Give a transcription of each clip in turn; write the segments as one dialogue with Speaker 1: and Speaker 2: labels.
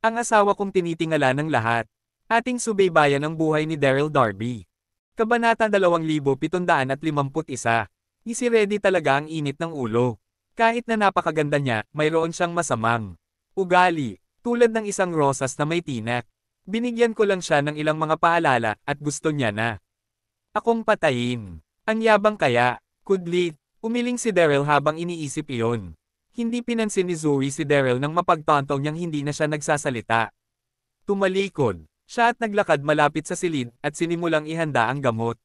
Speaker 1: Ang asawa kong tinitingala ng lahat. Ating subaybayan ang buhay ni Daryl Darby. Kabanata 2751. Ni si Reddy talaga ang init ng ulo. Kahit na napakaganda niya, mayroon siyang masamang ugali, tulad ng isang rosas na may tinak. Binigyan ko lang siya ng ilang mga paalala at gusto niya na akong patayin. Ang yabang kaya, kudlit, umiling si Daryl habang iniisip iyon. Hindi pinansin ni Zoe si Daryl nang mapagtanto niyang hindi na siya nagsasalita. Tumalikod siya at naglakad malapit sa silid at sinimulang ihanda ang gamot.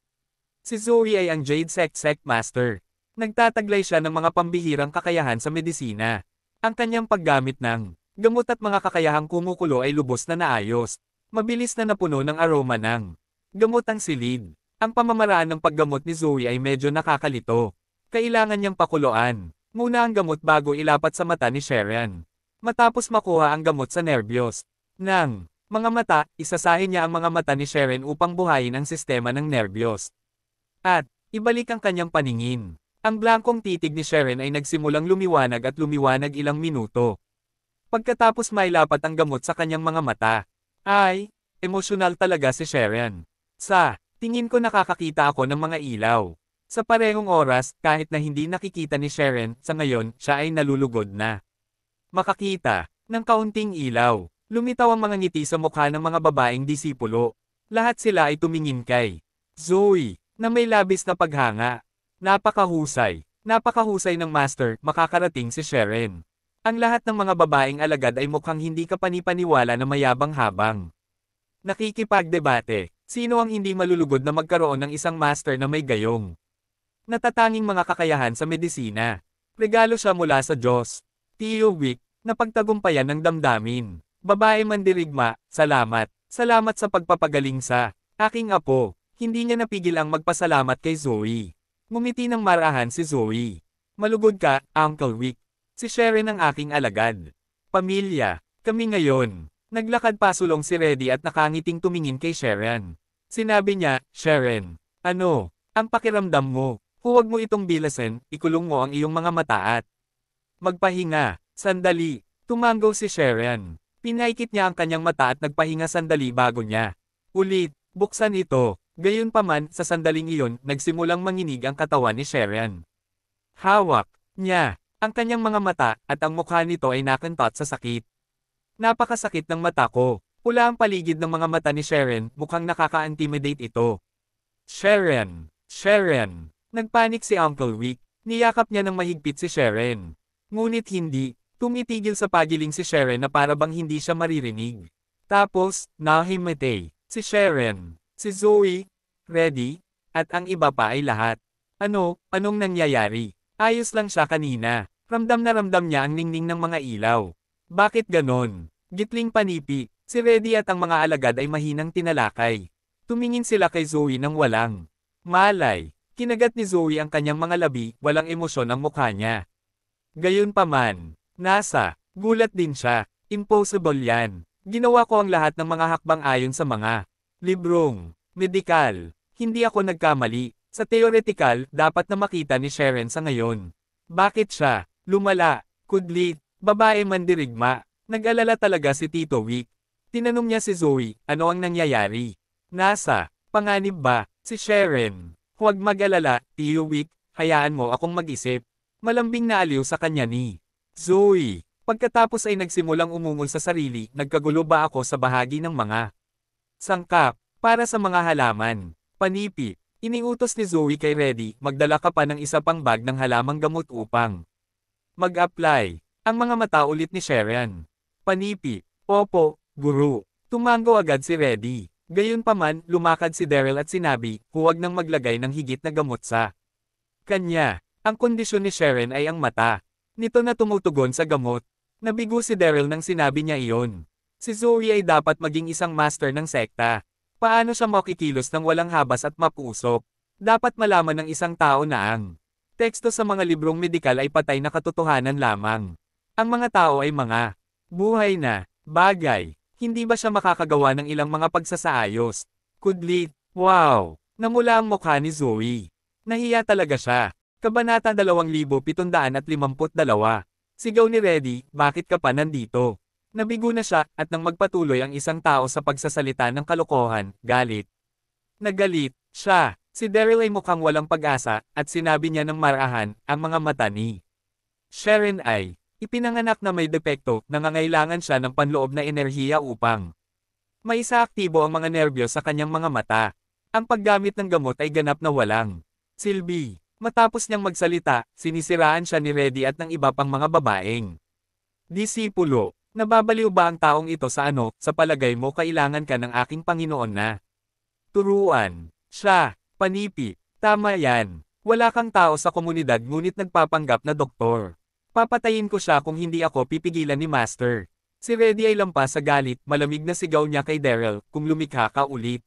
Speaker 1: Si Zoe ay ang Jade Sect Master. Nagtataglay siya ng mga pambihirang kakayahan sa medisina. Ang kanyang paggamit ng gamot at mga kakayahang kumukulo ay lubos na naayos. Mabilis na napuno ng aroma ng gamot ang silid. Ang pamamaraan ng paggamot ni Zoe ay medyo nakakalito. Kailangan niyang pakuluan muna ang gamot bago ilapat sa mata ni Sharon. Matapos makuha ang gamot sa nerbiyos ng mga mata, isasahin niya ang mga mata ni Sharon upang buhayin ang sistema ng nerbiyos. At ibalik ang kanyang paningin. Ang blankong titig ni Sharon ay nagsimulang lumiwanag at lumiwanag ilang minuto. Pagkatapos mailapat ang gamot sa kanyang mga mata, ay emosyonal talaga si Sharon. Sa tingin ko nakakakita ako ng mga ilaw. Sa parehong oras, kahit na hindi nakikita ni Sharon, sa ngayon, siya ay nalulugod na makakita ng kaunting ilaw. Lumitaw ang mga ngiti sa mukha ng mga babaeng disipulo. Lahat sila ay tumingin kay Zoe, na may labis na paghanga. Napakahusay ng master, makakarating si Sharon. Ang lahat ng mga babaeng alagad ay mukhang hindi kapanipaniwala na mayabang habang nakikipagdebate. Sino ang hindi malulugod na magkaroon ng isang master na may gayong natatanging mga kakayahan sa medisina? Regalo siya mula sa Diyos. Tio Wick, na pagtagumpayan ng damdamin. Babae mandirigma, salamat. Salamat sa pagpapagaling sa aking apo. Hindi niya napigil ang magpasalamat kay Zoe. Ngumiti ng marahan si Zoe. Malugod ka, Uncle Wick. Si Sharon ang aking alagad. Pamilya, kami ngayon. Naglakad pasulong si Reddy at nakangiting tumingin kay Sharon. Sinabi niya, Sharon, ano, ang pakiramdam mo? Huwag mo itong bilasin, ikulong mo ang iyong mga mata at magpahinga. Sandali, tumanggaw si Sharon. Pinaikit niya ang kanyang mata at nagpahinga sandali bago niya ulit buksan ito. Gayunpaman, sa sandaling iyon, nagsimulang manginig ang katawan ni Sharon. Hawak niya ang kanyang mga mata at ang mukha nito ay nakantot sa sakit. Napakasakit ng mata ko. Pula ang paligid ng mga mata ni Sharon, mukhang nakaka-intimidate ito. Sharon! Sharon! Nagpanik si Uncle Wick. Niyakap niya ng mahigpit si Sharon. Ngunit hindi. Tumitigil sa pagiling si Sharon na para bang hindi siya maririnig. Tapos, nahimatay. Si Sharon, si Zoe, Reddy, at ang iba pa ay lahat. Anong nangyayari? Ayos lang siya kanina. Ramdam na ramdam niya ang ningning ng mga ilaw. Bakit ganon? Gitling panipi. Si Reddy at ang mga alagad ay mahinang tinalakay. Tumingin sila kay Zoe nang walang malay. Kinagat ni Zoe ang kanyang mga labi, walang emosyon ang mukha niya. Gayunpaman, gulat din siya. Impossible yan. Ginawa ko ang lahat ng mga hakbang ayon sa mga librong medikal. Hindi ako nagkamali. Sa theoretical, dapat na makita ni Sharon sa ngayon. Bakit siya lumala, kudlit, babae mandirigma? Nag-alala talaga si Tito Wick. Tinanong niya si Zoe, ano ang nangyayari? Panganib ba? Si Sharon. Huwag mag-alala, Tio Wick, hayaan mo akong mag-isip. Malambing na aliw sa kanya ni Zoe. Pagkatapos ay nagsimulang umungol sa sarili, nagkagulo ba ako sa bahagi ng mga sangkap para sa mga halaman? Panipi. Iniutos ni Zoe kay Reddy, magdala ka pa ng isa pang bag ng halamang gamot upang mag-apply. Ang mga mata ulit ni Sharon. Panipi. Opo, guru. Tumango agad si Reddy. Gayunpaman, lumakad si Daryl at sinabi, huwag nang maglagay ng higit na gamot sa kanya. Ang kondisyon ni Sharon ay ang mata nito na tumutugon sa gamot. Nabigo si Daryl nang sinabi niya iyon. Si Zoe ay dapat maging isang master ng sekta. Paano siya makikilos ng walang habas at mapusok? Dapat malaman ng isang tao na ang teksto sa mga librong medikal ay patay na katotohanan lamang. Ang mga tao ay mga buhay na bagay. Hindi ba siya makakagawa ng ilang mga pagsasaayos? Kudlit, wow! Namula ang mukha ni Zoe. Nahiya talaga siya. Kabanata 2752. Sigaw ni Reddy, bakit ka pa nandito? Nabigo na siya, at nang magpatuloy ang isang tao sa pagsasalita ng kalokohan, galit. Nagalit siya. Si Daryl ay mukhang walang pag-asa, at sinabi niya ng marahan, ang mga mata ni Sharon ay ipinanganak na may depekto, nangangailangan siya ng panloob na enerhiya upang maisaaktibo ang mga nerbyo sa kanyang mga mata. Ang paggamit ng gamot ay ganap na walang silbi. Matapos niyang magsalita, sinisiraan siya ni Reddy at ng iba pang mga babaeng disipulo. Nababaliw ba ang taong ito sa ano? Sa palagay mo kailangan ka ng aking Panginoon na turuan siya. Panipi. Tama yan. Wala kang tao sa komunidad ngunit nagpapanggap na doktor. Papatayin ko siya kung hindi ako pipigilan ni Master. Si Reddy ay lampas sa galit, malamig na sigaw niya kay Daryl, kung lumikha ka ulit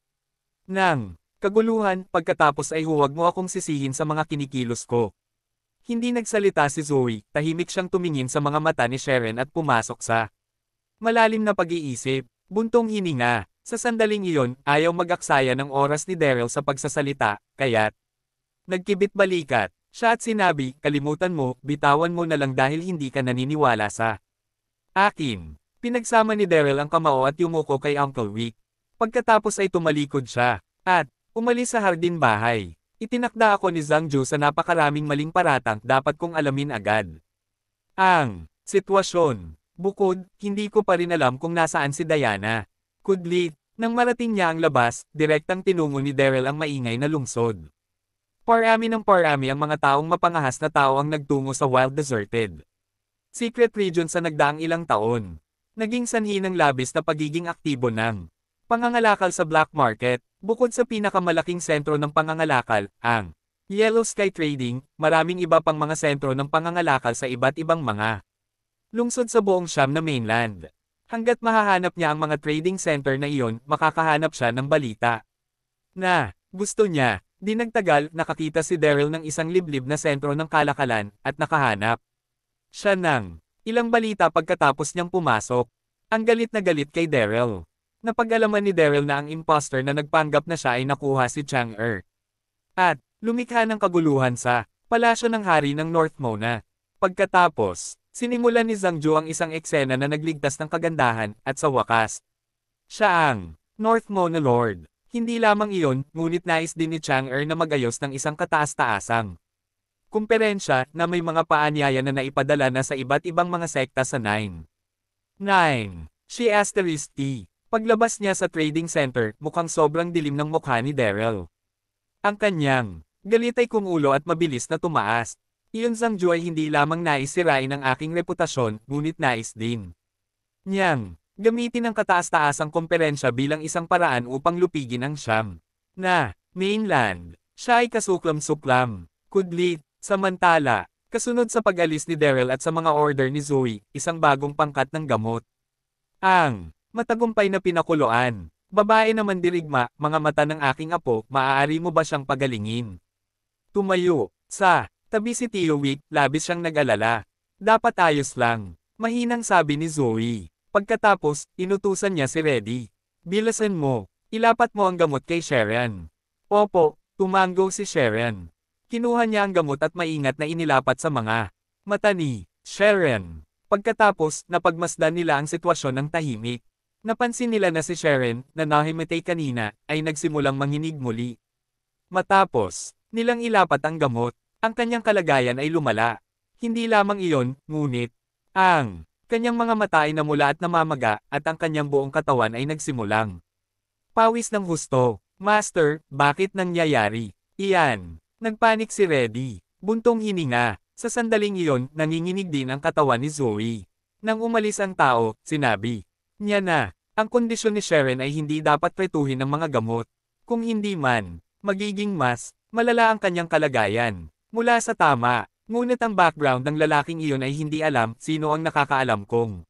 Speaker 1: ng kaguluhan, pagkatapos ay huwag mo akong sisihin sa mga kinikilos ko. Hindi nagsalita si Zoe, tahimik siyang tumingin sa mga mata ni Sharon at pumasok sa malalim na pag-iisip, buntong hininga. Sa sandaling iyon, ayaw mag-aksaya ng oras ni Daryl sa pagsasalita, kaya't nagkibit balikat siya at sinabi, kalimutan mo, bitawan mo na lang dahil hindi ka naniniwala sa akin. Pinagsama ni Daryl ang kamao at yumuko kay Uncle Rick. Pagkatapos ay tumalikod siya, at umalis sa hardin bahay. Itinakda ako ni Zhang Ju sa napakaraming maling paratang dapat kong alamin agad ang sitwasyon. Bukod, hindi ko pa rin alam kung nasaan si Diana. Kudlit, nang marating niya ang labas, direktang tinungo ni Daryl ang maingay na lungsod. Parami ng parami ang mga taong mapangahas na tao ang nagtungo sa Wild Deserted Secret Region sa nagdaang ilang taon. Naging sanhi ng labis na pagiging aktibo ng pangangalakal sa black market. Bukod sa pinakamalaking sentro ng pangangalakal, ang Yellow Sky Trading, maraming iba pang mga sentro ng pangangalakal sa iba't ibang mga lungsod sa buong Siam na mainland. Hanggat mahahanap niya ang mga trading center na iyon, makakahanap siya ng balita na gusto niya. Di nagtagal, nakakita si Daryl ng isang liblib na sentro ng kalakalan, at nakahanap siya ng ilang balita pagkatapos niyang pumasok. Ang galit na galit kay Daryl. Napag-alaman ni Daryl na ang imposter na nagpanggap na siya ay nakuha si Chang'er. At lumikha ng kaguluhan sa palasyo ng hari ng North Mona. Pagkatapos, sinimulan ni Zhang Ju ang isang eksena na nagligtas ng kagandahan, at sa wakas, siya ang North Mona Lord. Hindi lamang iyon, ngunit nais din ni Chang'er na magayos ng isang kataas-taasang kumperensya na may mga paanyaya na naipadala na sa iba't ibang mga sekta sa 9. She asterisk T. Paglabas niya sa trading center, mukhang sobrang dilim ng mukha ni Daryl. Ang kanyang galit ay kumulo at mabilis na tumaas. Iyon Zhang Ju ay hindi lamang nais sirain ang aking reputasyon, ngunit nais din niyang gamitin ang kataas-taasang komperensya bilang isang paraan upang lupigin ang Siam na mainland. Siya ay kasuklam-suklam. Kudlit. Samantala, kasunod sa pag-alis ni Daryl at sa mga order ni Zoe, isang bagong pangkat ng gamot ang matagumpay na pinakuloan. Babae naman dirigma, mga mata ng aking apo, maaari mo ba siyang pagalingin? Tumayo sa tabi si Tio Wick, labis siyang nag-alala. Dapat ayos lang, mahinang sabi ni Zoe. Pagkatapos, inutusan niya si Reddy. Bilasan mo, ilapat mo ang gamot kay Sharon. Opo, tumango si Sharon. Kinuha niya ang gamot at maingat na inilapat sa mga mata ni Sharon. Pagkatapos, napagmasdan nila ang sitwasyon ng tahimik. Napansin nila na si Sharon, na nahimatay kanina, ay nagsimulang manginig muli. Matapos nilang ilapat ang gamot, ang kanyang kalagayan ay lumala. Hindi lamang iyon, ngunit ang kanyang mga mata ay namula at namamaga, at ang kanyang buong katawan ay nagsimulang pawis ng husto. Master, bakit nangyayari? Iyan. Nagpanik si Reddy. Buntong hininga. Sa sandaling iyon, nanginginig din ang katawan ni Zoe. Nang umalis ang tao, sinabi niya na, ang kondisyon ni Sharon ay hindi dapat pretuhin ng mga gamot. Kung hindi man, magiging mas malala ang kanyang kalagayan. Mula sa tama, ngunit ang background ng lalaking iyon ay hindi alam sino ang nakakaalam kung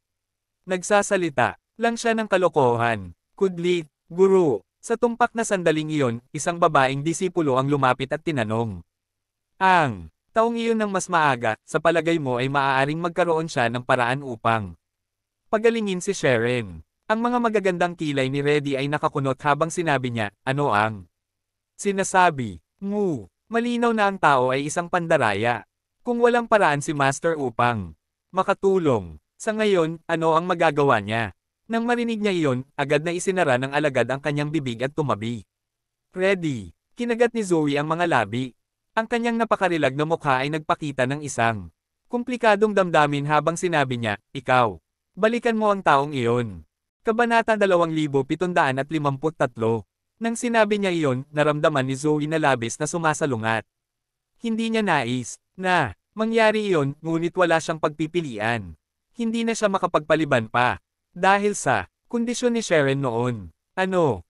Speaker 1: nagsasalita lang siya ng kalokohan. Kudlit, guru. Sa tumpak na sandaling iyon, isang babaeng disipulo ang lumapit at tinanong. Ang taong iyon ng mas maaga, sa palagay mo ay maaaring magkaroon siya ng paraan upang pagalingin si Sharon. Ang mga magagandang kilay ni Reddy ay nakakunot habang sinabi niya, ano ang sinasabi? Malinaw na ang tao ay isang pandaraya. Kung walang paraan si Master upang makatulong, Sa ngayon, ano ang magagawa niya? Nang marinig niya iyon, agad na isinara ng alagad ang kanyang bibig at tumabi. Ready. Kinagat ni Zoe ang mga labi. Ang kanyang napakarilag na mukha ay nagpakita ng isang komplikadong damdamin habang sinabi niya, ikaw. Balikan mo ang taong iyon. Kabanata 2753. Nang sinabi niya iyon, naramdaman ni Zoe na labis na sumasalungat. Hindi niya nais na mangyari iyon, ngunit wala siyang pagpipilian. Hindi na siya makapagpaliban pa. Dahil sa kondisyon ni Sharon noon.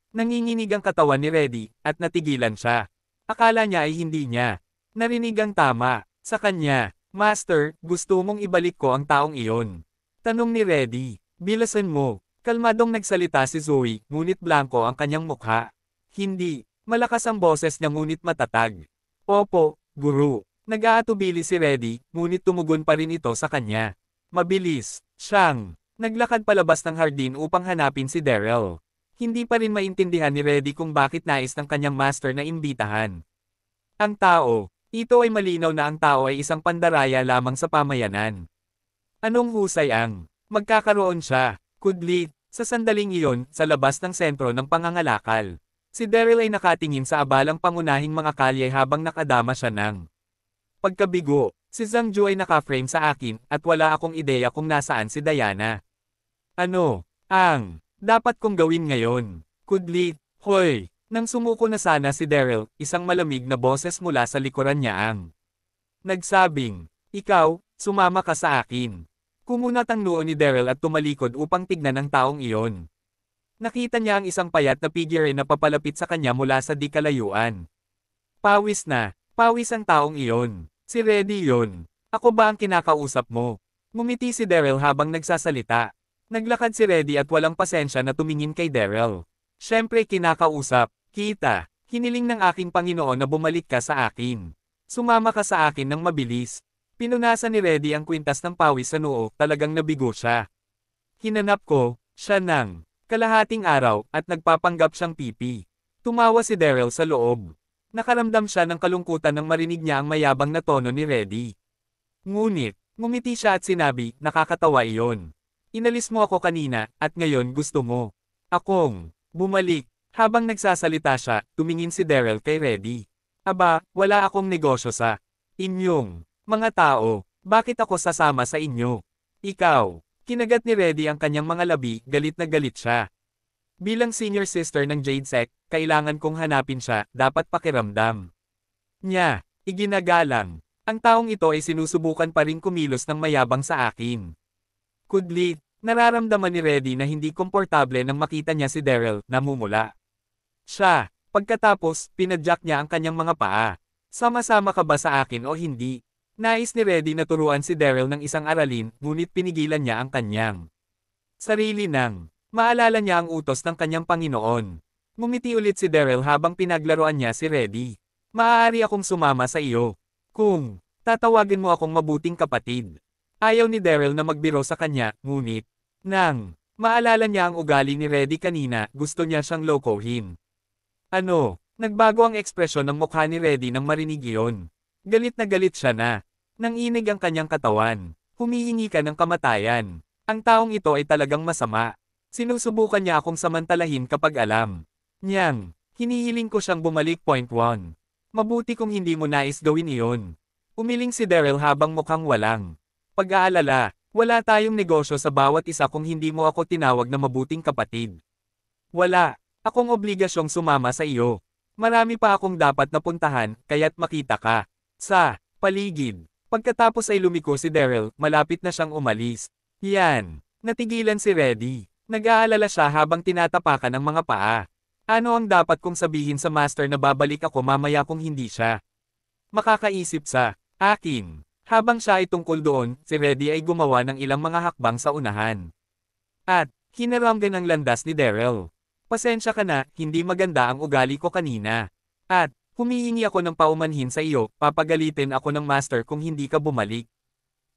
Speaker 1: Nanginginig ang katawan ni Reddy, at natigilan siya. Akala niya ay hindi niya narinig ang tama. Sa kanya, Master, gusto mong ibalik ko ang taong iyon. Tanong ni Reddy. Bilasan mo. Kalmadong nagsalita si Zoe, ngunit blanko ang kanyang mukha. Hindi. Malakas ang boses niya ngunit matatag. Opo, guru. Nag-aatubili si Reddy, ngunit tumugon pa rin ito sa kanya. Mabilis siyang naglakad palabas ng hardin upang hanapin si Daryl. Hindi pa rin maintindihan ni Reddy kung bakit nais ng kanyang master na imbitahan. Ang tao, ito ay malinaw na ang tao ay isang pandaraya lamang sa pamayanan. Anong husay ang magkakaroon siya? Kudlit, sa sandaling iyon, sa labas ng sentro ng pangangalakal. Si Daryl ay nakatingin sa abalang pangunahing mga kalye habang nakadama siya ng pagkabigo. Si Zhangju ay naka-frame sa akin, at wala akong ideya kung nasaan si Diana. Ano ang dapat kong gawin ngayon? Kudlit, hoy! Nang sumuko na sana si Daryl, isang malamig na boses mula sa likuran niya ang nagsabing, ikaw, sumama ka sa akin. Kumunat ang noo ni Daryl at tumalikod upang tignan ang taong iyon. Nakita niya ang isang payat na figure na papalapit sa kanya mula sa di kalayuan. Pawis ang taong iyon. Si Reddy yun. Ako ba ang kinakausap mo? Ngumiti si Daryl habang nagsasalita. Naglakad si Reddy at walang pasensya na tumingin kay Daryl. Siyempre kinakausap, kita. Hiniling ng aking Panginoon na bumalik ka sa akin. Sumama ka sa akin ng mabilis. Pinunasan ni Reddy ang kwintas ng pawis sa noo, talagang nabigo siya. Hinanap ko, siya ng kalahating araw, at nagpapanggap siyang pipi. Tumawa si Daryl sa loob. Nakaramdam siya ng kalungkutan nang marinig niya ang mayabang na tono ni Reddy. Ngunit, ngumiti siya at sinabi, nakakatawa iyon. Inalis mo ako kanina, at ngayon gusto mo akong bumalik. Habang nagsasalita siya, tumingin si Daryl kay Reddy. Aba, wala akong negosyo sa inyong mga tao. Bakit ako sasama sa inyo? Ikaw. Kinagat ni Reddy ang kanyang mga labi, galit na galit siya. Bilang senior sister ng Jade Sect, kailangan kong hanapin siya, dapat pakiramdam niya, iginagalang. Ang taong ito ay sinusubukan pa rin kumilos ng mayabang sa akin. Kudlit, nararamdaman ni Reddy na hindi komportable nang makita niya si Daryl, namumula siya. Pagkatapos, pinadyak niya ang kanyang mga paa. Sama-sama ka ba sa akin o hindi? Nais ni Reddy na turuan si Daryl ng isang aralin, ngunit pinigilan niya ang kanyang sarili ng maalala niya ang utos ng kanyang Panginoon. Ngumiti ulit si Daryl habang pinaglaruan niya si Reddy. Maaari akong sumama sa iyo. Kung tatawagin mo akong mabuting kapatid. Ayaw ni Daryl na magbiro sa kanya, ngunit nang maalala niya ang ugali ni Reddy kanina, gusto niya siyang lokohin. Nagbago ang ekspresyon ng mukha ni Reddy nang marinig iyon. Galit na galit siya na. Nanginig ang kanyang katawan. Humihingi ka ng kamatayan. Ang taong ito ay talagang masama. Sinusubukan niya akong samantalahin kapag alam niyang hinihiling ko siyang bumalik. Point 1. Mabuti kung hindi mo nais gawin iyon. Umiling si Daryl habang mukhang walang pag-aalala. Wala tayong negosyo sa bawat isa kung hindi mo ako tinawag na mabuting kapatid. Wala akong obligasyong sumama sa iyo. Marami pa akong dapat napuntahan, kaya't makita ka sa paligid. Pagkatapos ay lumiko si Daryl, malapit na siyang umalis. Yan. Natigilan si Reddy. Nag-aalala siya habang tinatapakan ang mga paa. Ano ang dapat kong sabihin sa master na babalik ako mamaya kung hindi siya makakaisip sa akin? Habang siya ay tungkol doon, si Reddy ay gumawa ng ilang mga hakbang sa unahan. At, hinaramgan ang landas ni Daryl. Pasensya ka na, hindi maganda ang ugali ko kanina. At, humihingi ako ng paumanhin sa iyo, papagalitin ako ng master kung hindi ka bumalik.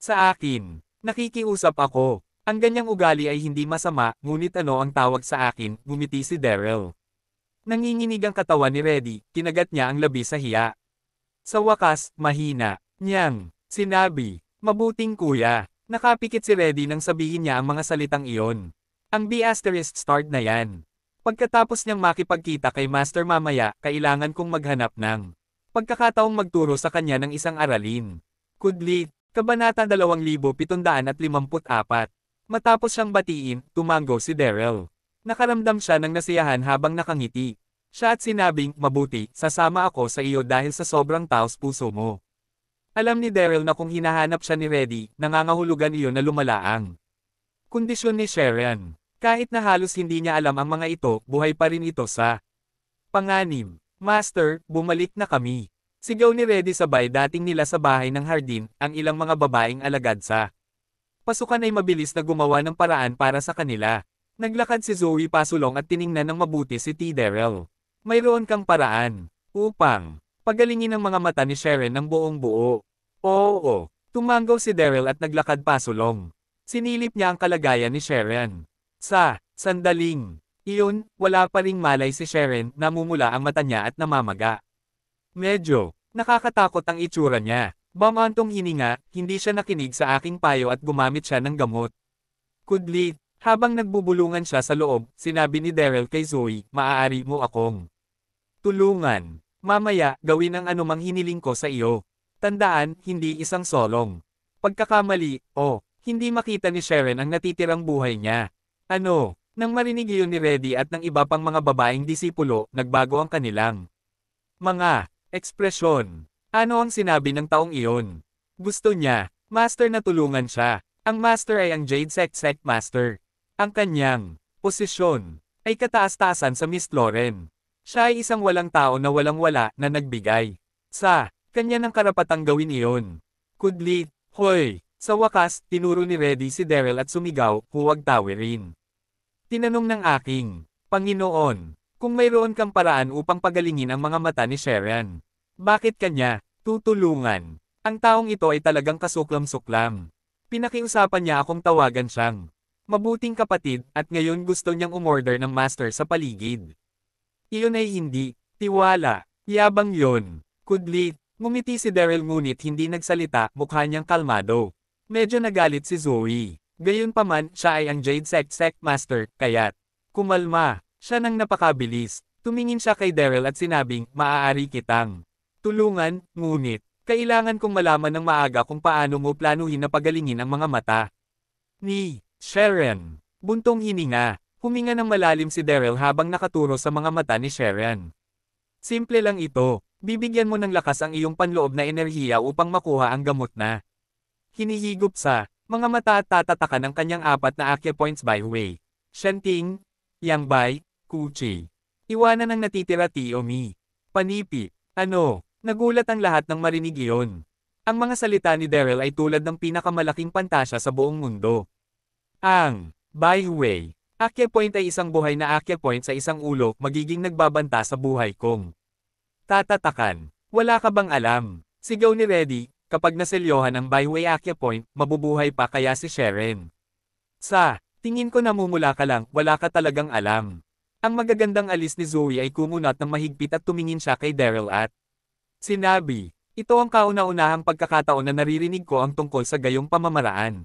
Speaker 1: Sa akin, nakikiusap ako. Ang ganyang ugali ay hindi masama, ngunit ano ang tawag sa akin, ngumiti si Daryl. Nanginginig ang katawan ni Reddy, kinagat niya ang labi sa hiya. Sa wakas, mahina niyang sinabi, mabuting kuya. Nakapikit si Reddy nang sabihin niya ang mga salitang iyon. Ang B***start na yan. Pagkatapos niyang makipagkita kay Master mamaya, kailangan kong maghanap ng pagkakataong magturo sa kanya ng isang aralin. Kudlit, Kabanata 2754. Matapos siyang batiin, tumango si Daryl. Nakaramdam siya ng nasiyahan habang nakangiti. Siya at sinabing, mabuti, sasama ako sa iyo dahil sa sobrang taos puso mo. Alam ni Daryl na kung hinahanap siya ni Reddy, nangangahulugan iyon na lumalaang kondisyon ni Sharon. Kahit na halos hindi niya alam ang mga ito, buhay pa rin ito sa panganib. Master, bumalik na kami. Sigaw ni Reddy sabay dating nila sa bahay ng hardin, ang ilang mga babaeng alagad sa pasukan ay mabilis na gumawa ng paraan para sa kanila. Naglakad si Zoe pasulong at tiningnan ng mabuti si T. Daryl. Mayroon kang paraan upang pagalingin ang mga mata ni Sharon ng buong buo. Oo, tumango si Daryl at naglakad pasulong. Sinilip niya ang kalagayan ni Sharon. Sa sandaling iyon, wala pa ring malay si Sharon, namumula ang mata niya at namamaga. Medyo nakakatakot ang itsura niya. Bamantong hininga, hindi siya nakinig sa aking payo at gumamit siya ng gamot. Kudlit, habang nagbubulungan siya sa loob, sinabi ni Daryl kay Zoe, maaari mo akong tulungan. Mamaya, gawin ang anumang hiniling ko sa iyo. Tandaan, hindi isang solong pagkakamali, hindi makita ni Sharon ang natitirang buhay niya. Ano? Nang marinig iyon ni Reddy at ng iba pang mga babaeng disipulo, nagbago ang kanilang mga ekspresyon. Ano ang sinabi ng taong iyon? Gusto niya, Master na tulungan siya. Ang Master ay ang Jade Sect Master. Ang kanyang posisyon ay kataas-taasan sa Miss Lauren. Siya ay isang walang tao na walang-wala na nagbigay sa kanya ng karapatang gawin iyon. Kudlit, hoy! Sa wakas, tinuro ni Reddy si Daryl at sumigaw, huwag tawirin. Tinanong ng aking Panginoon, kung mayroon kang paraan upang pagalingin ang mga mata ni Sharon. Bakit kanya tutulungan? Ang taong ito ay talagang kasuklam-suklam. Pinakiusapan niya akong tawagan siyang mabuting kapatid at ngayon gusto niyang umorder ng master sa paligid. Iyon ay hindi tiwala, yabang yon. Kudlit, ngumiti si Daryl ngunit hindi nagsalita, mukha niyang kalmado. Medyo nagalit si Zoe. Gayunpaman, siya ay ang Jade Sect Master, kaya't kumalma. Siya nang napakabilis. Tumingin siya kay Daryl at sinabing, maaari kitang tulungan, ngunit kailangan kong malaman ng maaga kung paano mo planuhin na pagalingin ang mga mata ni Sharon. Buntong hininga. Huminga ng malalim si Daryl habang nakaturo sa mga mata ni Sharon. Simple lang ito. Bibigyan mo ng lakas ang iyong panloob na enerhiya upang makuha ang gamot na hinihigop sa mga mata at tatatakan ng kanyang 4 na acupoints by way. Shenting, Yangbay, Kuchi. Iwanan ang natitira Tiomi. Panipi. Ano? Nagulat ang lahat ng marinig iyon. Ang mga salita ni Daryl ay tulad ng pinakamalaking pantasya sa buong mundo. Ang by way. Acupoint ay isang buhay na acupoint sa isang ulo, magiging nagbabanta sa buhay kong tatatakan. Wala ka bang alam? Sigaw ni Reddy. Kapag naselyohan ang byway acupoint, mabubuhay pa kaya si Sharon. Sa tingin ko namumula ka lang, wala ka talagang alam. Ang magagandang alis ni Zoe ay kumunat ng mahigpit at tumingin siya kay Daryl at sinabi, ito ang kauna-unahang pagkakataon na naririnig ko ang tungkol sa gayong pamamaraan.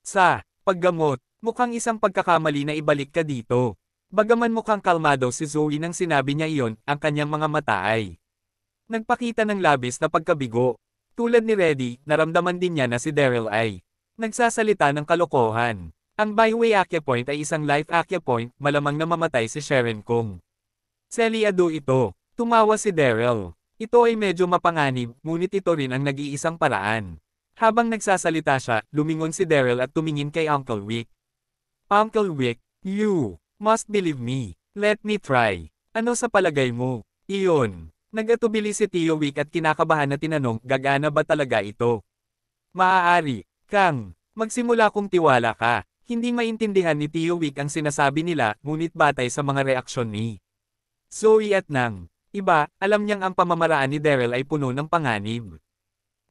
Speaker 1: Sa paggamot, mukhang isang pagkakamali na ibalik ka dito. Bagaman mukhang kalmado si Zoe nang sinabi niya iyon, ang kanyang mga mata ay nagpakita ng labis na pagkabigo. Tulad ni Reddy, naramdaman din niya na si Daryl ay nagsasalita ng kalokohan. Ang byway acupoint ay isang life acupoint, malamang na mamatay si Sharon kung seliado ito. Tumawa si Daryl. Ito ay medyo mapanganib, ngunit ito rin ang nag-iisang paraan. Habang nagsasalita siya, lumingon si Daryl at tumingin kay Uncle Wick. Uncle Wick, you must believe me. Let me try. Ano sa palagay mo? Iyon. Nagatubili si Tio Wick at kinakabahan na tinanong, gagana ba talaga ito? Maaari kang magsimula kung tiwala ka. Hindi maintindihan ni Tio Wick ang sinasabi nila, ngunit batay sa mga reaksyon ni Zoe at ng iba, alam niyang ang pamamaraan ni Daryl ay puno ng panganib.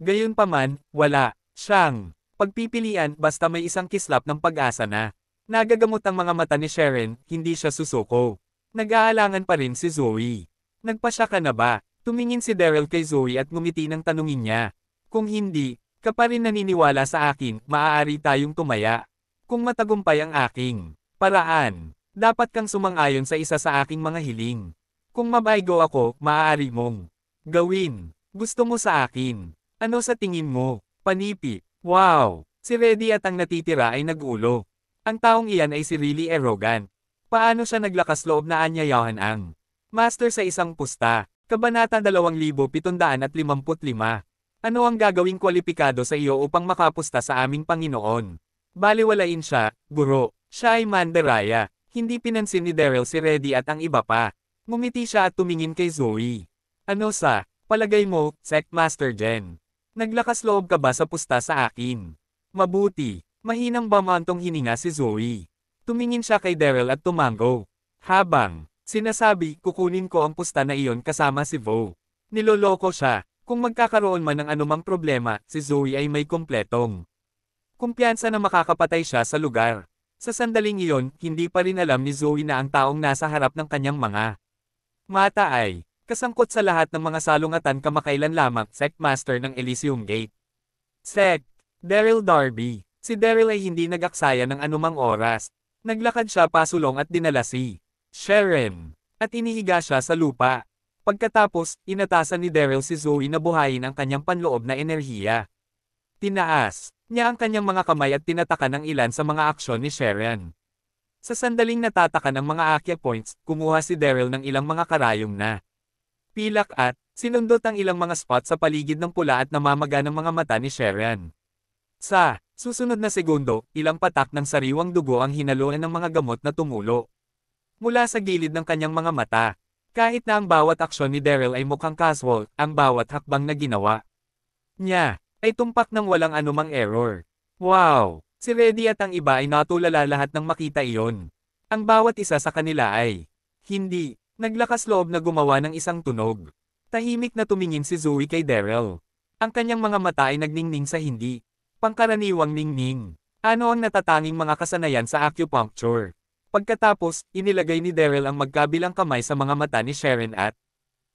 Speaker 1: Gayunpaman, wala siyang pagpipilian basta may isang kislap ng pag-asa na nagagamot ang mga mata ni Sharon, hindi siya susuko. Nag-aalangan pa rin si Zoe. Nagpasya ka na ba? Tumingin si Daryl kay Zoe at ngumiti nang tanungin niya. Kung hindi, Ka pa rin naniniwala sa akin, maaari tayong tumaya. Kung matagumpay ang aking paraan, dapat kang sumang-ayon sa isa sa aking mga hiling. Kung mabaygo ako, maaari mong gawin. Gusto mo sa akin. Ano sa tingin mo? Panipi. Wow! Si Reddy at ang natitira ay nag-ulo. Ang taong iyan ay si really arrogant. Paano siya naglakas loob na anyayahan ang master sa isang pusta? Kabanata 2755. Ano ang gagawing kwalipikado sa iyo upang makapusta sa aming Panginoon? Baliwalain siya, guro. Siya ay mandaraya. Hindi pinansin ni Daryl si Reddy at ang iba pa. Ngumiti siya at tumingin kay Zoe. Ano sa palagay mo, Sectmaster Jen? Naglakas loob ka ba sa pusta sa akin? Mabuti. Mahinang bamantong hininga si Zoe. Tumingin siya kay Daryl at tumango. Habang sinasabi, kukunin ko ang pusta na iyon kasama si Vo. Niloloko siya. Kung magkakaroon man ng anumang problema, si Zoe ay may kumpletong kumpiyansa na makakapatay siya sa lugar. Sa sandaling iyon, hindi pa rin alam ni Zoe na ang taong nasa harap ng kanyang mga mata ay kasangkot sa lahat ng mga salungatan kamakailan lamang, Sectmaster ng Elysium Gate. Sect. Daryl Darby. Si Daryl ay hindi nag-aksaya ng anumang oras. Naglakad siya pasulong at dinala si Sharon. At inihiga siya sa lupa. Pagkatapos, inatasan ni Daryl si Zoe na buhayin ang kanyang panloob na enerhiya. Tinaas niya ang kanyang mga kamay at tinatakan ng ilan sa mga aksyon ni Sharon. Sa sandaling natatakan ng mga Akya points, kumuha si Daryl ng ilang mga karayom na pilak at sinundot ang ilang mga spot sa paligid ng pula at namamaga ng mga mata ni Sharon. Sa susunod na segundo, ilang patak ng sariwang dugo ang hinaluan ng mga gamot na tumulo mula sa gilid ng kanyang mga mata. Kahit na ang bawat aksyon ni Daryl ay mukhang casual, ang bawat hakbang na ginawa niya ay tumpak ng walang anumang error. Wow! Si Reddy at ang iba ay natulala lahat ng makita iyon. Ang bawat isa sa kanila ay hindi naglakas loob na gumawa ng isang tunog. Tahimik na tumingin si Zoe kay Daryl. Ang kanyang mga mata ay nagningning sa hindi pangkaraniwang ningning. Ano ang natatanging mga kasanayan sa acupuncture? Pagkatapos, inilagay ni Daryl ang magkabilang kamay sa mga mata ni Sharon at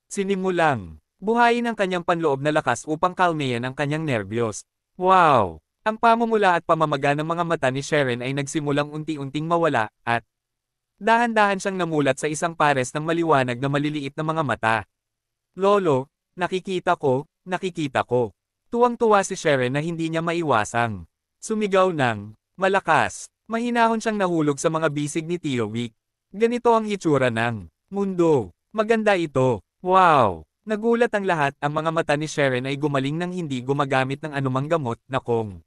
Speaker 1: sinimulang buhayin ang kanyang panloob na lakas upang kalmeyan ang kanyang nerbiyos. Wow! Ang pamumula at pamamaga ng mga mata ni Sharon ay nagsimulang unti-unting mawala, at dahan-dahan siyang namulat sa isang pares ng maliwanag na maliliit na mga mata. Lolo, nakikita ko, nakikita ko. Tuwang-tuwa si Sharon na hindi niya maiwasang sumigaw ng malakas. Mahinahon siyang nahulog sa mga bisig ni Tio Wick. Ganito ang hitsura ng mundo. Maganda ito. Wow! Nagulat ang lahat, ang mga mata ni Sharon ay gumaling nang hindi gumagamit ng anumang gamot na kung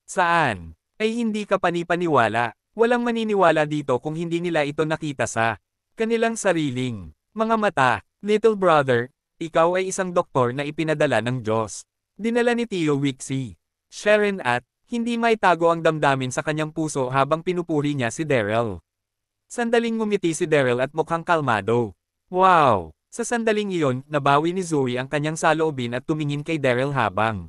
Speaker 1: saan ay hindi ka panipaniwala. Walang maniniwala dito kung hindi nila ito nakita sa kanilang sariling mga mata. Little brother, ikaw ay isang doktor na ipinadala ng Diyos. Dinala ni Tio Wick si Sharon at hindi maitago ang damdamin sa kanyang puso habang pinupuri niya si Daryl. Sandaling ngumiti si Daryl at mukhang kalmado. Wow! Sa sandaling iyon, nabawi ni Zoe ang kanyang saloobin at tumingin kay Daryl habang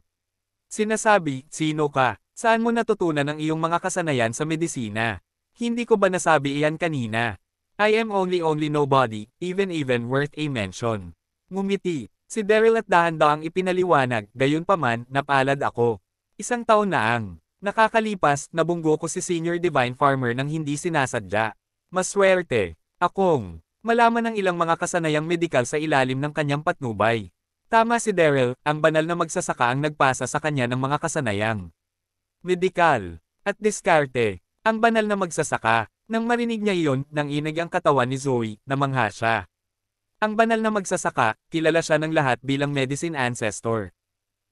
Speaker 1: sinasabi, sino ka? Saan mo natutunan ang iyong mga kasanayan sa medisina? Hindi ko ba nasabi iyan kanina? I am only nobody, even worth a mention. Ngumiti. Si Daryl at dahan-daang ipinaliwanag, gayunpaman, napalad ako. Isang taon na ang nakakalipas, nabunggo ko si Senior Divine Farmer nang hindi sinasadya. Maswerte akong malaman ng ilang mga kasanayang medikal sa ilalim ng kanyang patnubay. Tama si Daryl, ang banal na magsasaka ang nagpasa sa kanya ng mga kasanayang medikal at diskarte. Ang banal na magsasaka. Nang marinig niya iyon, nang inig ang katawan ni Zoe, namangha siya. Ang banal na magsasaka, kilala siya ng lahat bilang medicine ancestor.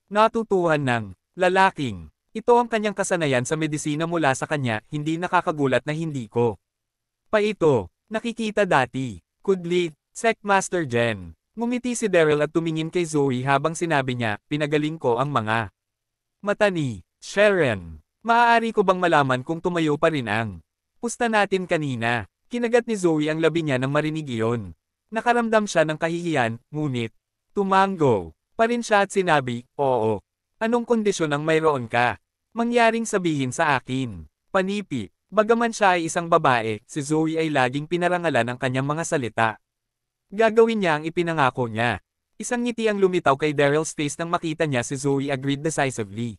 Speaker 1: Natutuhan ng lalaking ito ang kanyang kasanayan sa medisina mula sa kanya, hindi nakakagulat na hindi ko pa ito nakikita dati. Kudlit, Sectmaster Jen. Ngumiti si Daryl at tumingin kay Zoe habang sinabi niya, pinagaling ko ang mga mata ni Sharon. Maaari ko bang malaman kung tumayo pa rin ang pusta natin kanina? Kinagat ni Zoe ang labi niya nang marinig iyon. Nakaramdam siya ng kahihiyan, ngunit tumango pa rin siya at sinabi, oo. Anong kondisyon ang mayroon ka? Mangyaring sabihin sa akin. Panipi. Bagaman siya ay isang babae, si Zoe ay laging pinarangalan ng kanyang mga salita. Gagawin niya ang ipinangako niya. Isang ngiti ang lumitaw kay Daryl's face nang makita niya si Zoe agreed decisively.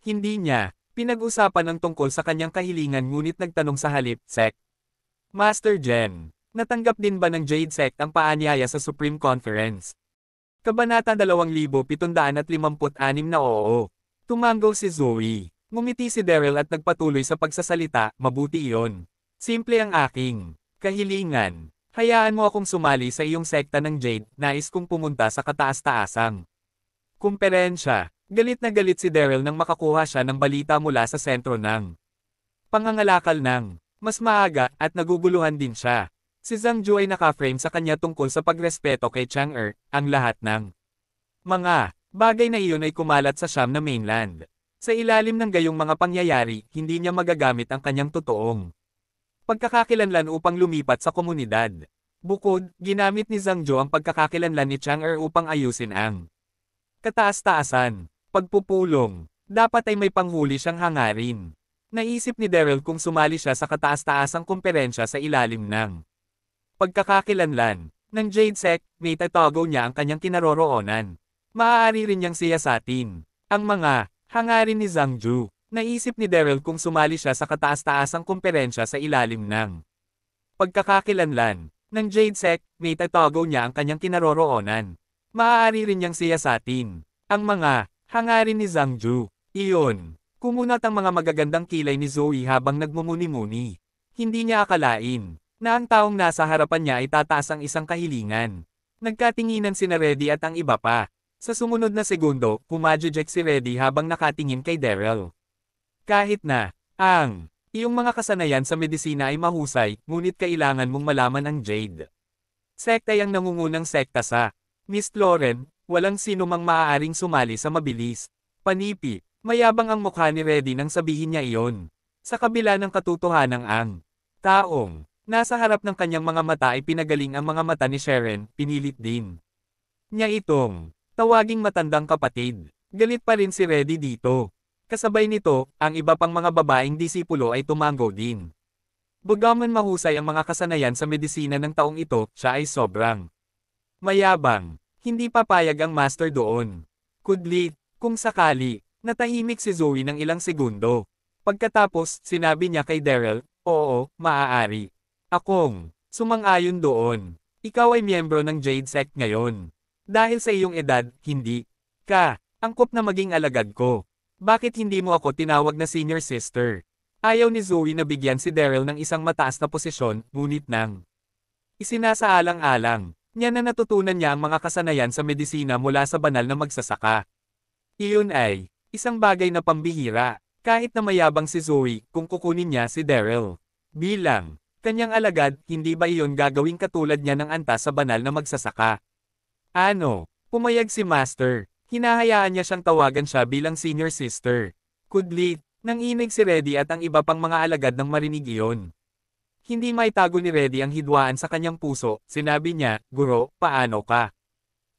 Speaker 1: Hindi niya. Pinag-usapan ang tungkol sa kanyang kahilingan ngunit nagtanong sa halip, Sect. Master Jen, natanggap din ba ng Jade Sect ang paanyaya sa Supreme Conference? Kabanata 2756 na oo. Tumango si Zoe. Ngumiti si Daryl at nagpatuloy sa pagsasalita, mabuti iyon. Simple ang aking kahilingan. Hayaan mo akong sumali sa iyong sekta ng Jade, nais kong pumunta sa kataas-taasang kumperensya. Galit na galit si Daryl nang makakuha siya ng balita mula sa sentro ng pangangalakal ng mas maaga at naguguluhan din siya. Si Zhang Ju ay naka-frame sa kanya tungkol sa pagrespeto kay Chang'e, ang lahat ng mga bagay na iyon ay kumalat sa Siam na mainland. Sa ilalim ng gayong mga pangyayari, hindi niya magagamit ang kanyang totoong pagkakakilanlan upang lumipat sa komunidad. Bukod, ginamit ni Zhang Ju ang pagkakakilanlan ni Chang'e upang ayusin ang kataas-taasan. Pagpupulong. Dapat ay may panghuli siyang hangarin. Naisip ni Daryl kung sumali siya sa kataas-taasang kumperensya sa ilalim ng pagkakakilanlan ng Jade Sect, may tatago niya ang kanyang kinaroroonan. Maaari rin niyang siyasatin ang mga hangarin ni Zhang Ju. Naisip ni Daryl kung sumali siya sa kataas-taasang kumperensya sa ilalim ng pagkakakilanlan ng Jade Sect, may tatago niya ang kanyang kinaroroonan. Maaari rin niyang siyasatin ang mga hangarin ni Zhang Ju. Iyon. Kumunat ang mga magagandang kilay ni Zoe habang nagmumuni-muni. Hindi niya akalain na ang taong nasa harapan niya ay tataas ang isang kahilingan. Nagkatinginan sina Reddy at ang iba pa. Sa sumunod na segundo, pumajejek si Reddy habang nakatingin kay Daryl. Kahit na ang iyong mga kasanayan sa medisina ay mahusay, ngunit kailangan mong malaman ang Jade Sect ay ang nangungunang sekta sa Miss Lauren. Walang sino mang maaaring sumali sa mabilis. Panipi, mayabang ang mukha ni Reddy nang sabihin niya iyon. Sa kabila ng katotohanan ang taong nasa harap ng kanyang mga mata ay pinagaling ang mga mata ni Sharon, pinilit din niya itong tawaging matandang kapatid. Galit pa rin si Reddy dito. Kasabay nito, ang iba pang mga babaeng disipulo ay tumango din. Bagaman mahusay ang mga kasanayan sa medisina ng taong ito, siya ay sobrang mayabang. Hindi papayag ang master doon. Kudlit, kung sakali, natahimik si Zoe ng ilang segundo. Pagkatapos, sinabi niya kay Daryl, oo, maaari. Akong sumang-ayon doon. Ikaw ay miyembro ng Jade Sect ngayon. Dahil sa iyong edad, hindi ka angkop na maging alagad ko. Bakit hindi mo ako tinawag na senior sister? Ayaw ni Zoe na bigyan si Daryl ng isang mataas na posisyon, ngunit nang isinasaalang-alang niya na natutunan niya ang mga kasanayan sa medisina mula sa banal na magsasaka. Iyon ay isang bagay na pambihira, kahit na mayabang si Zoe kung kukunin niya si Daryl bilang kanyang alagad, hindi ba iyon gagawing katulad niya ng antas sa banal na magsasaka? Ano? Pumayag si Master. Hinahayaan niya siyang tawagan siya bilang senior sister. Kudlit, nanginig si Reddy at ang iba pang mga alagad nang marinig iyon. Hindi maitago ni Reddy ang hidwaan sa kanyang puso, sinabi niya, Guro, paano ka?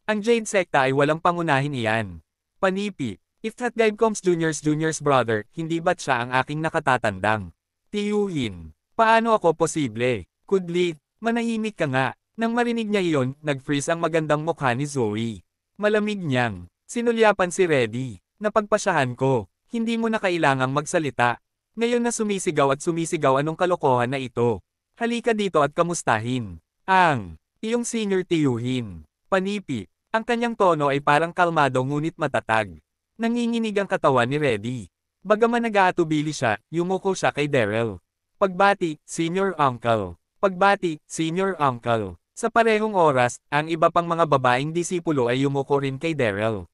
Speaker 1: Ang Jade Secta ay walang pangunahin iyan. Panipi, if that guy comes junior's brother, hindi ba't siya ang aking nakatatandang tiyuhin? Paano ako posible? Kudlit, manahimik ka nga. Nang marinig niya iyon, nag-freeze ang magandang mukha ni Zoe. Malamig niyang sinulyapan si Reddy. Napagpasyahan ko, hindi mo na kailangang magsalita. Ngayon na sumisigaw anong kalokohan na ito. Halika dito at kamustahin ang iyong senior tiyuhin. Panipi, ang kanyang tono ay parang kalmado ngunit matatag. Nanginginig ang katawan ni Reddy. Bagaman nag-aatubili siya, yumuko siya kay Daryl. Pagbati, senior uncle. Pagbati, senior uncle. Sa parehong oras, ang iba pang mga babaeng disipulo ay yumuko rin kay Daryl.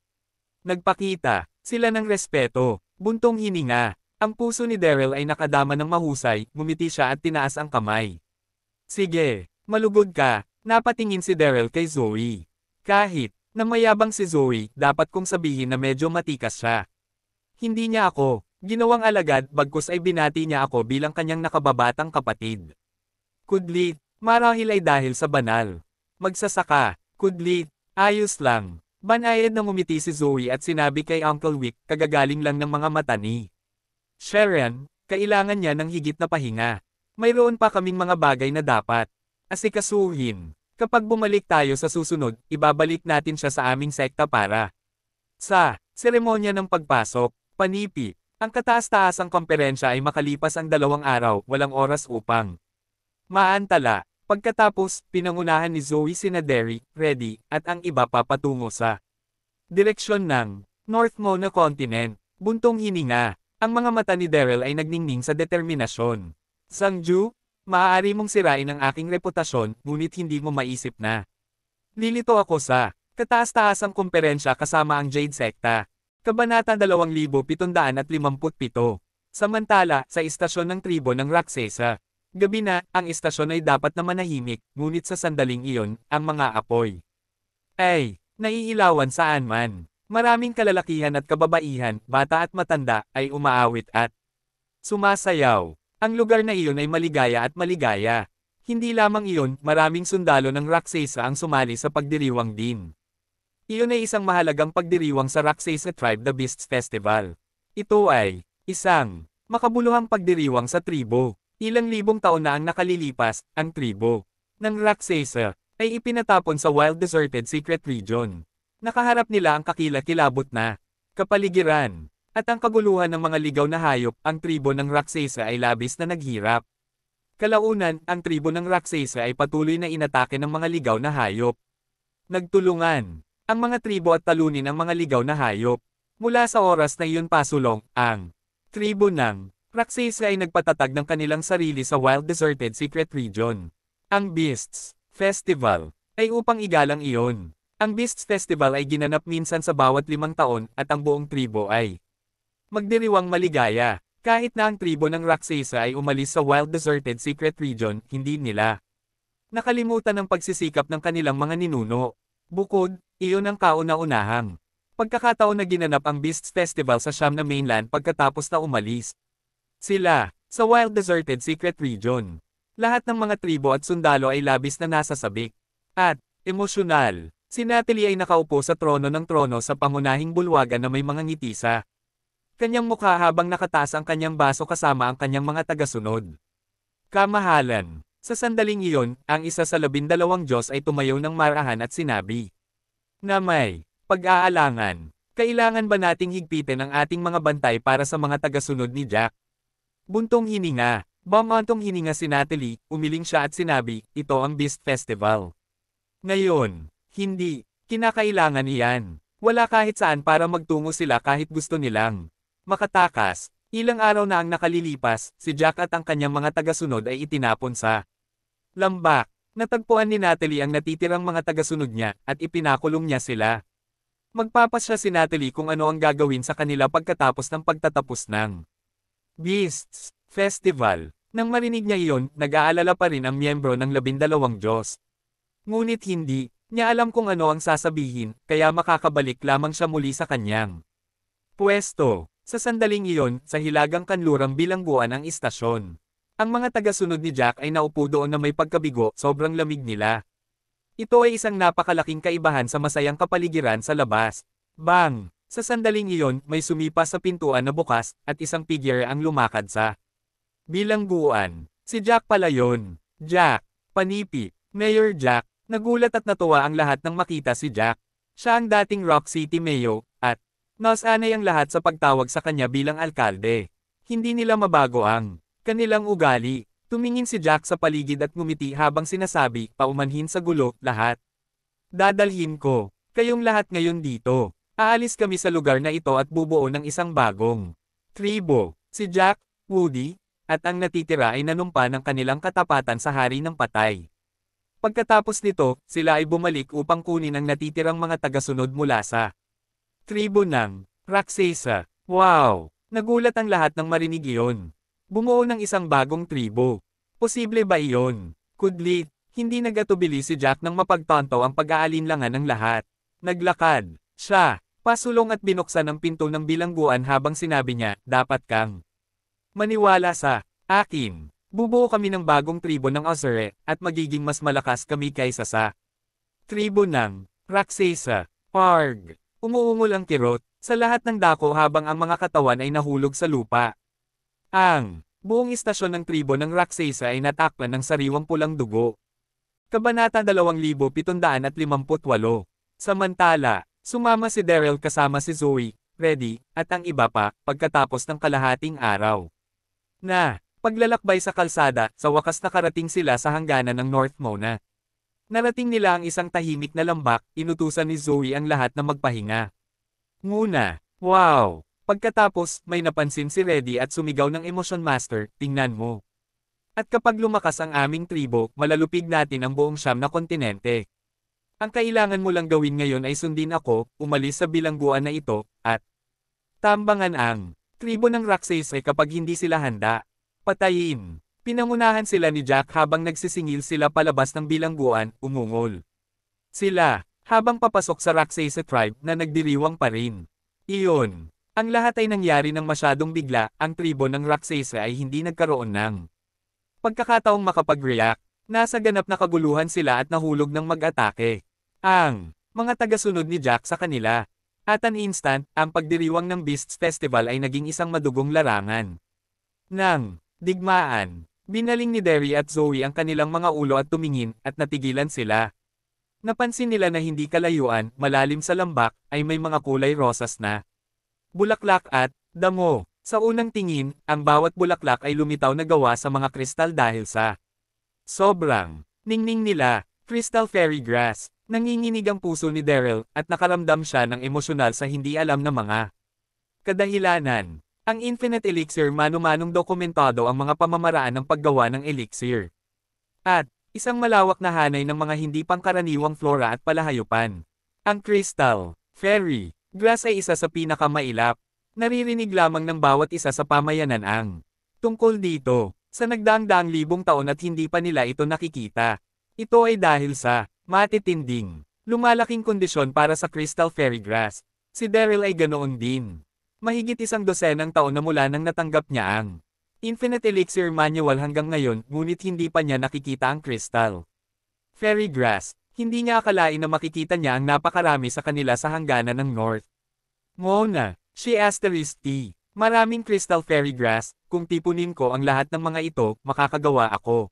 Speaker 1: Nagpakita sila ng respeto, buntong hininga. Ang puso ni Daryl ay nakadama ng mahusay, ngumiti siya at tinaas ang kamay. Sige, malugod ka, napatingin si Daryl kay Zoe. Kahit na mayabang si Zoe, dapat kong sabihin na medyo matikas siya. Hindi niya ako ginawang alagad, bagkus ay binati niya ako bilang kanyang nakababatang kapatid. Kudlit, marahil ay dahil sa banal magsasaka. Kudlit, ayos lang. Banayad na ngumiti si Zoe at sinabi kay Uncle Wick, kagagaling lang ng mga mata ni Sharon, kailangan niya ng higit na pahinga. Mayroon pa kaming mga bagay na dapat asikasuhin. Kapag bumalik tayo sa susunod, ibabalik natin siya sa aming sekta para sa seremonya ng pagpasok. Panipi, Ang kataas-taasang komperensya ay makalipas ang 2 araw, walang oras upang maantala. Pagkatapos, pinangunahan ni Zoe sina Derek, Reddy, at ang iba pa patungo sa direksyon ng North Mona Continent. Buntong hininga. Ang mga mata ni Daryl ay nagningning sa determinasyon. Sangju, maaari mong sirain ang aking reputasyon, ngunit hindi mo maisip na lilito ako sa kataas-taasang komperensya kasama ang Jade Sekta. Kabanata 2757. Samantala, sa istasyon ng tribo ng Raksesa. Gabi na, ang istasyon ay dapat na manahimik, ngunit sa sandaling iyon, ang mga apoy ay naiilawan saan man. Maraming kalalakihan at kababaihan, bata at matanda, ay umaawit at sumasayaw. Ang lugar na iyon ay maligaya at maligaya. Hindi lamang iyon, maraming sundalo ng Raksesa ang sumali sa pagdiriwang din. Iyon ay isang mahalagang pagdiriwang sa Raksesa Tribe The Beasts Festival. Ito ay isang makabuluhang pagdiriwang sa tribo. Ilang libong taon na ang nakalilipas, ang tribo ng Raksesa ay ipinatapon sa wild deserted secret region. Nakaharap nila ang kakilakilabot na kapaligiran at ang kaguluhan ng mga ligaw na hayop. Ang tribo ng Raksesa ay labis na naghirap. Kalaunan, ang tribo ng Raksesa ay patuloy na inatake ng mga ligaw na hayop. Nagtulungan ang mga tribo at talunin ang mga ligaw na hayop. Mula sa oras na iyon pasulong, ang tribo ng Raksesa ay nagpatatag ng kanilang sarili sa wild deserted secret region. Ang Beasts Festival ay upang igalang iyon. Ang Beasts Festival ay ginanap minsan sa bawat 5 taon at ang buong tribo ay magdiriwang maligaya. Kahit na ang tribo ng Raksesa ay umalis sa wild deserted secret region, hindi nila nakalimutan ang pagsisikap ng kanilang mga ninuno. Bukod, iyon ang kauna-unahang pagkakataon na ginanap ang Beasts Festival sa Siyam na mainland pagkatapos na umalis sila sa wild deserted secret region. Lahat ng mga tribo at sundalo ay labis na nasasabik at emosyonal. Si Natalie ay nakaupo sa trono ng trono sa pangunahing bulwagan na may mga ngiti sa kanyang mukha habang nakataas ang kanyang baso kasama ang kanyang mga tagasunod. Kamahalan. Sa sandaling iyon, ang isa sa 12 Diyos ay tumayo ng marahan at sinabi na may pag-aalangan. Kailangan ba nating higpitin ang ating mga bantay para sa mga tagasunod ni Jack? Buntong hininga. Bumantong hininga si Natalie, umiling siya at sinabi, ito ang Beast Festival. Ngayon, hindi. Kinakailangan iyan. Wala kahit saan para magtungo sila kahit gusto nilang makatakas. Ilang araw na ang nakalilipas, si Jack at ang kanyang mga tagasunod ay itinapon sa lambak. Natagpuan ni Natalie ang natitirang mga tagasunod niya, at ipinakulong niya sila. Magpapasya si Natalie kung ano ang gagawin sa kanila pagkatapos ng pagtatapos ng Beasts Festival. Nang marinig niya iyon, nag-aalala pa rin ang miyembro ng 12 Diyos. Ngunit hindi niya alam kung ano ang sasabihin, kaya makakabalik lamang siya muli sa kanyang pwesto. Sa sandaling iyon, sa hilagang kanlurang bilangguan ang istasyon. Ang mga tagasunod ni Jack ay naupo doon na may pagkabigo, sobrang lamig nila. Ito ay isang napakalaking kaibahan sa masayang kapaligiran sa labas. Bang! Sa sandaling iyon, may sumipa sa pintuan na bukas, at isang figure ang lumakad sa bilangguan. Si Jack pala yun. Jack, panipi, Mayor Jack. Nagulat at natuwa ang lahat nang makita si Jack. Siya ang dating Rock City Mayor, at nasanay ang lahat sa pagtawag sa kanya bilang alkalde. Hindi nila mabago ang kanilang ugali. Tumingin si Jack sa paligid at ngumiti habang sinasabi, paumanhin sa gulo, lahat. Dadalhin ko kayong lahat ngayon dito. Aalis kami sa lugar na ito at bubuo ng isang bagong tribo. Si Jack, Woody, at ang natitira ay nanumpa ng kanilang katapatan sa hari ng patay. Pagkatapos nito, sila ay bumalik upang kunin ang natitirang mga tagasunod mula sa tribo ng Raksesa. Wow! Nagulat ang lahat nang marinig iyon. Bumuo ng isang bagong tribo. Posible ba iyon? Kudlit, hindi nagatubili si Jack nang mapagtanto ang pag-aalinlangan ng lahat. Naglakad siya, pasulong at binuksan ang pinto ng bilangguan habang sinabi niya, dapat kang maniwala sa akin. Bubuo kami ng bagong tribo ng Ozere, at magiging mas malakas kami kaysa sa tribo ng Raksesa. Arg! Umuungol ang kirot, sa lahat ng dako habang ang mga katawan ay nahulog sa lupa. Ang buong istasyon ng tribo ng Raksesa ay natakpan ng sariwang pulang dugo. Kabanata 2758. Samantala, sumama si Daryl kasama si Zoe, ready, at ang iba pa, pagkatapos ng kalahating araw. Paglalakbay sa kalsada, sa wakas nakarating sila sa hangganan ng North Mona. Narating nila ang isang tahimik na lambak, inutusan ni Zoe ang lahat na magpahinga. Nguna, wow! Pagkatapos, may napansin si Reddy at sumigaw ng Emotion Master, tingnan mo. At kapag lumakas ang aming tribo, malalupig natin ang buong siyam na kontinente. Ang kailangan mo lang gawin ngayon ay sundin ako, umalis sa bilangguan na ito, at tambangan ang tribo ng Roxace kapag hindi sila handa. Patayin. Pinangunahan sila ni Jack habang nagsisingil sila palabas ng bilangguan, umungol. Sila, habang papasok sa Roxace tribe na nagdiriwang pa rin. Iyon. Ang lahat ay nangyari ng masyadong bigla, ang tribo ng Roxace ay hindi nagkaroon ng pagkakataong makapag-react. Nasa ganap na kaguluhan sila at nahulog ng mag-atake. Ang mga tagasunod ni Jack sa kanila. At an instant, ang pagdiriwang ng Beasts Festival ay naging isang madugong larangan. Nang digmaan, binaling ni Derry at Zoe ang kanilang mga ulo at tumingin, at natigilan sila. Napansin nila na hindi kalayuan, malalim sa lambak, ay may mga kulay rosas na bulaklak at damo. Sa unang tingin, ang bawat bulaklak ay lumitaw na gawa sa mga kristal dahil sa sobrang ningning nila, crystal fairy grass. Nanginginig ang puso ni Daryl, at nakaramdam siya ng emosyonal sa hindi alam na mga kadahilanan. Ang Infinite Elixir mano-manong dokumentado ang mga pamamaraan ng paggawa ng elixir. At, isang malawak na hanay ng mga hindi pangkaraniwang flora at palahayupan. Ang crystal fairy grass ay isa sa pinakamailap. Naririnig lamang ng bawat isa sa pamayanan ang tungkol dito, sa nagdaang-daang libong taon at hindi pa nila ito nakikita. Ito ay dahil sa matitinding, lumalaking kondisyon para sa crystal fairy grass. Si Daryl ay ganoon din. Mahigit 100 taon na mula nang natanggap niya ang Infinite Elixir Manual hanggang ngayon, ngunit hindi pa niya nakikita ang crystal fairy grass. Hindi niya akalain na makikita niya ang napakarami sa kanila sa hangganan ng North Mona. She asterisk T. Maraming crystal fairy grass, kung tipunin ko ang lahat ng mga ito, makakagawa ako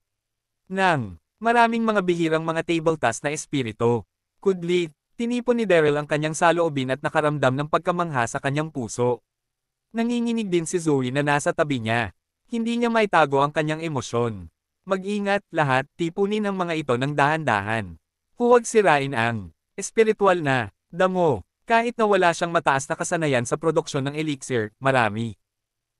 Speaker 1: ng maraming mga bihirang mga table task na espiritu. Kudlit, tinipon ni Daryl ang kanyang saloobin at nakaramdam ng pagkamangha sa kanyang puso. Nanginginig din si Zoe na nasa tabi niya. Hindi niya maitago ang kanyang emosyon. Mag-ingat, lahat, tipunin ang mga ito ng dahan-dahan. Huwag sirain ang espiritual na damo. Kahit na wala siyang mataas na kasanayan sa produksyon ng elixir, marami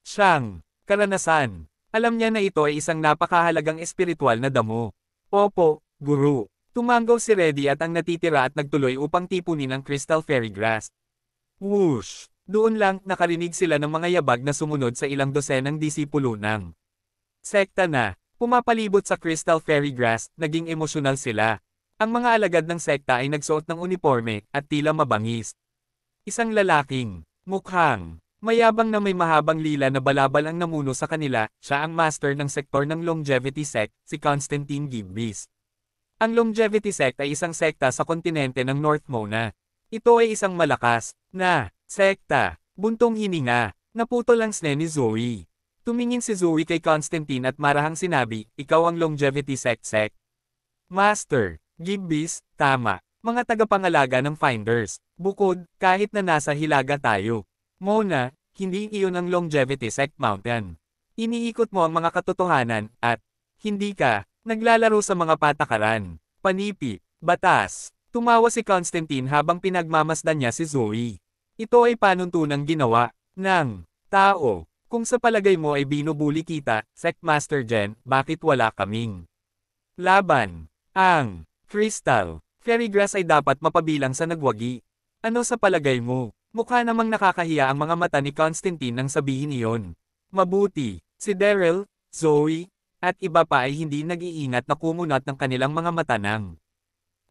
Speaker 1: siyang karanasan. Alam niya na ito ay isang napakahalagang espiritual na damo. Opo, guru. Tumango si Reddy at ang natitira at nagtuloy upang tipunin ang crystal fairy grass. Whoosh! Doon lang, nakarinig sila ng mga yabag na sumunod sa ilang dosenang disipulo ng sekta na pumapalibot sa crystal fairy grass. Naging emosyonal sila. Ang mga alagad ng sekta ay nagsuot ng uniforme at tila mabangis. Isang lalaking mukhang mayabang na may mahabang lila na balabal ang namuno sa kanila. Siya ang master ng sektor ng Longevity Sect, si Constantine Gibbis. Ang Longevity Sect ay isang sekta sa kontinente ng North Mona. Ito ay isang malakas na sekta. Buntong hininga. Naputol ang sne ni Zoe. Tumingin si Zoe kay Constantine at marahang sinabi, ikaw ang Longevity Sect. Master Gibbis, tama. Mga tagapangalaga ng Finders. Bukod, kahit na nasa hilaga tayo. Mona, hindi iyon ang Longevity Sect Mountain. Iniikot mo ang mga katotohanan, at hindi ka naglalaro sa mga patakaran, panipi, batas. Tumawa si Constantine habang pinagmamasdan niya si Zoe. Ito ay panuntunang ginawa ng tao. Kung sa palagay mo ay binubuli kita, Sect Master Jen, bakit wala kaming laban? Ang crystal fairy grass ay dapat mapabilang sa nagwagi. Ano sa palagay mo? Mukha namang nakakahiya ang mga mata ni Constantine nang sabihin iyon. Mabuti, si Daryl, Zoe, at iba pa ay hindi nag-iingat na kumunat ng kanilang mga mata nang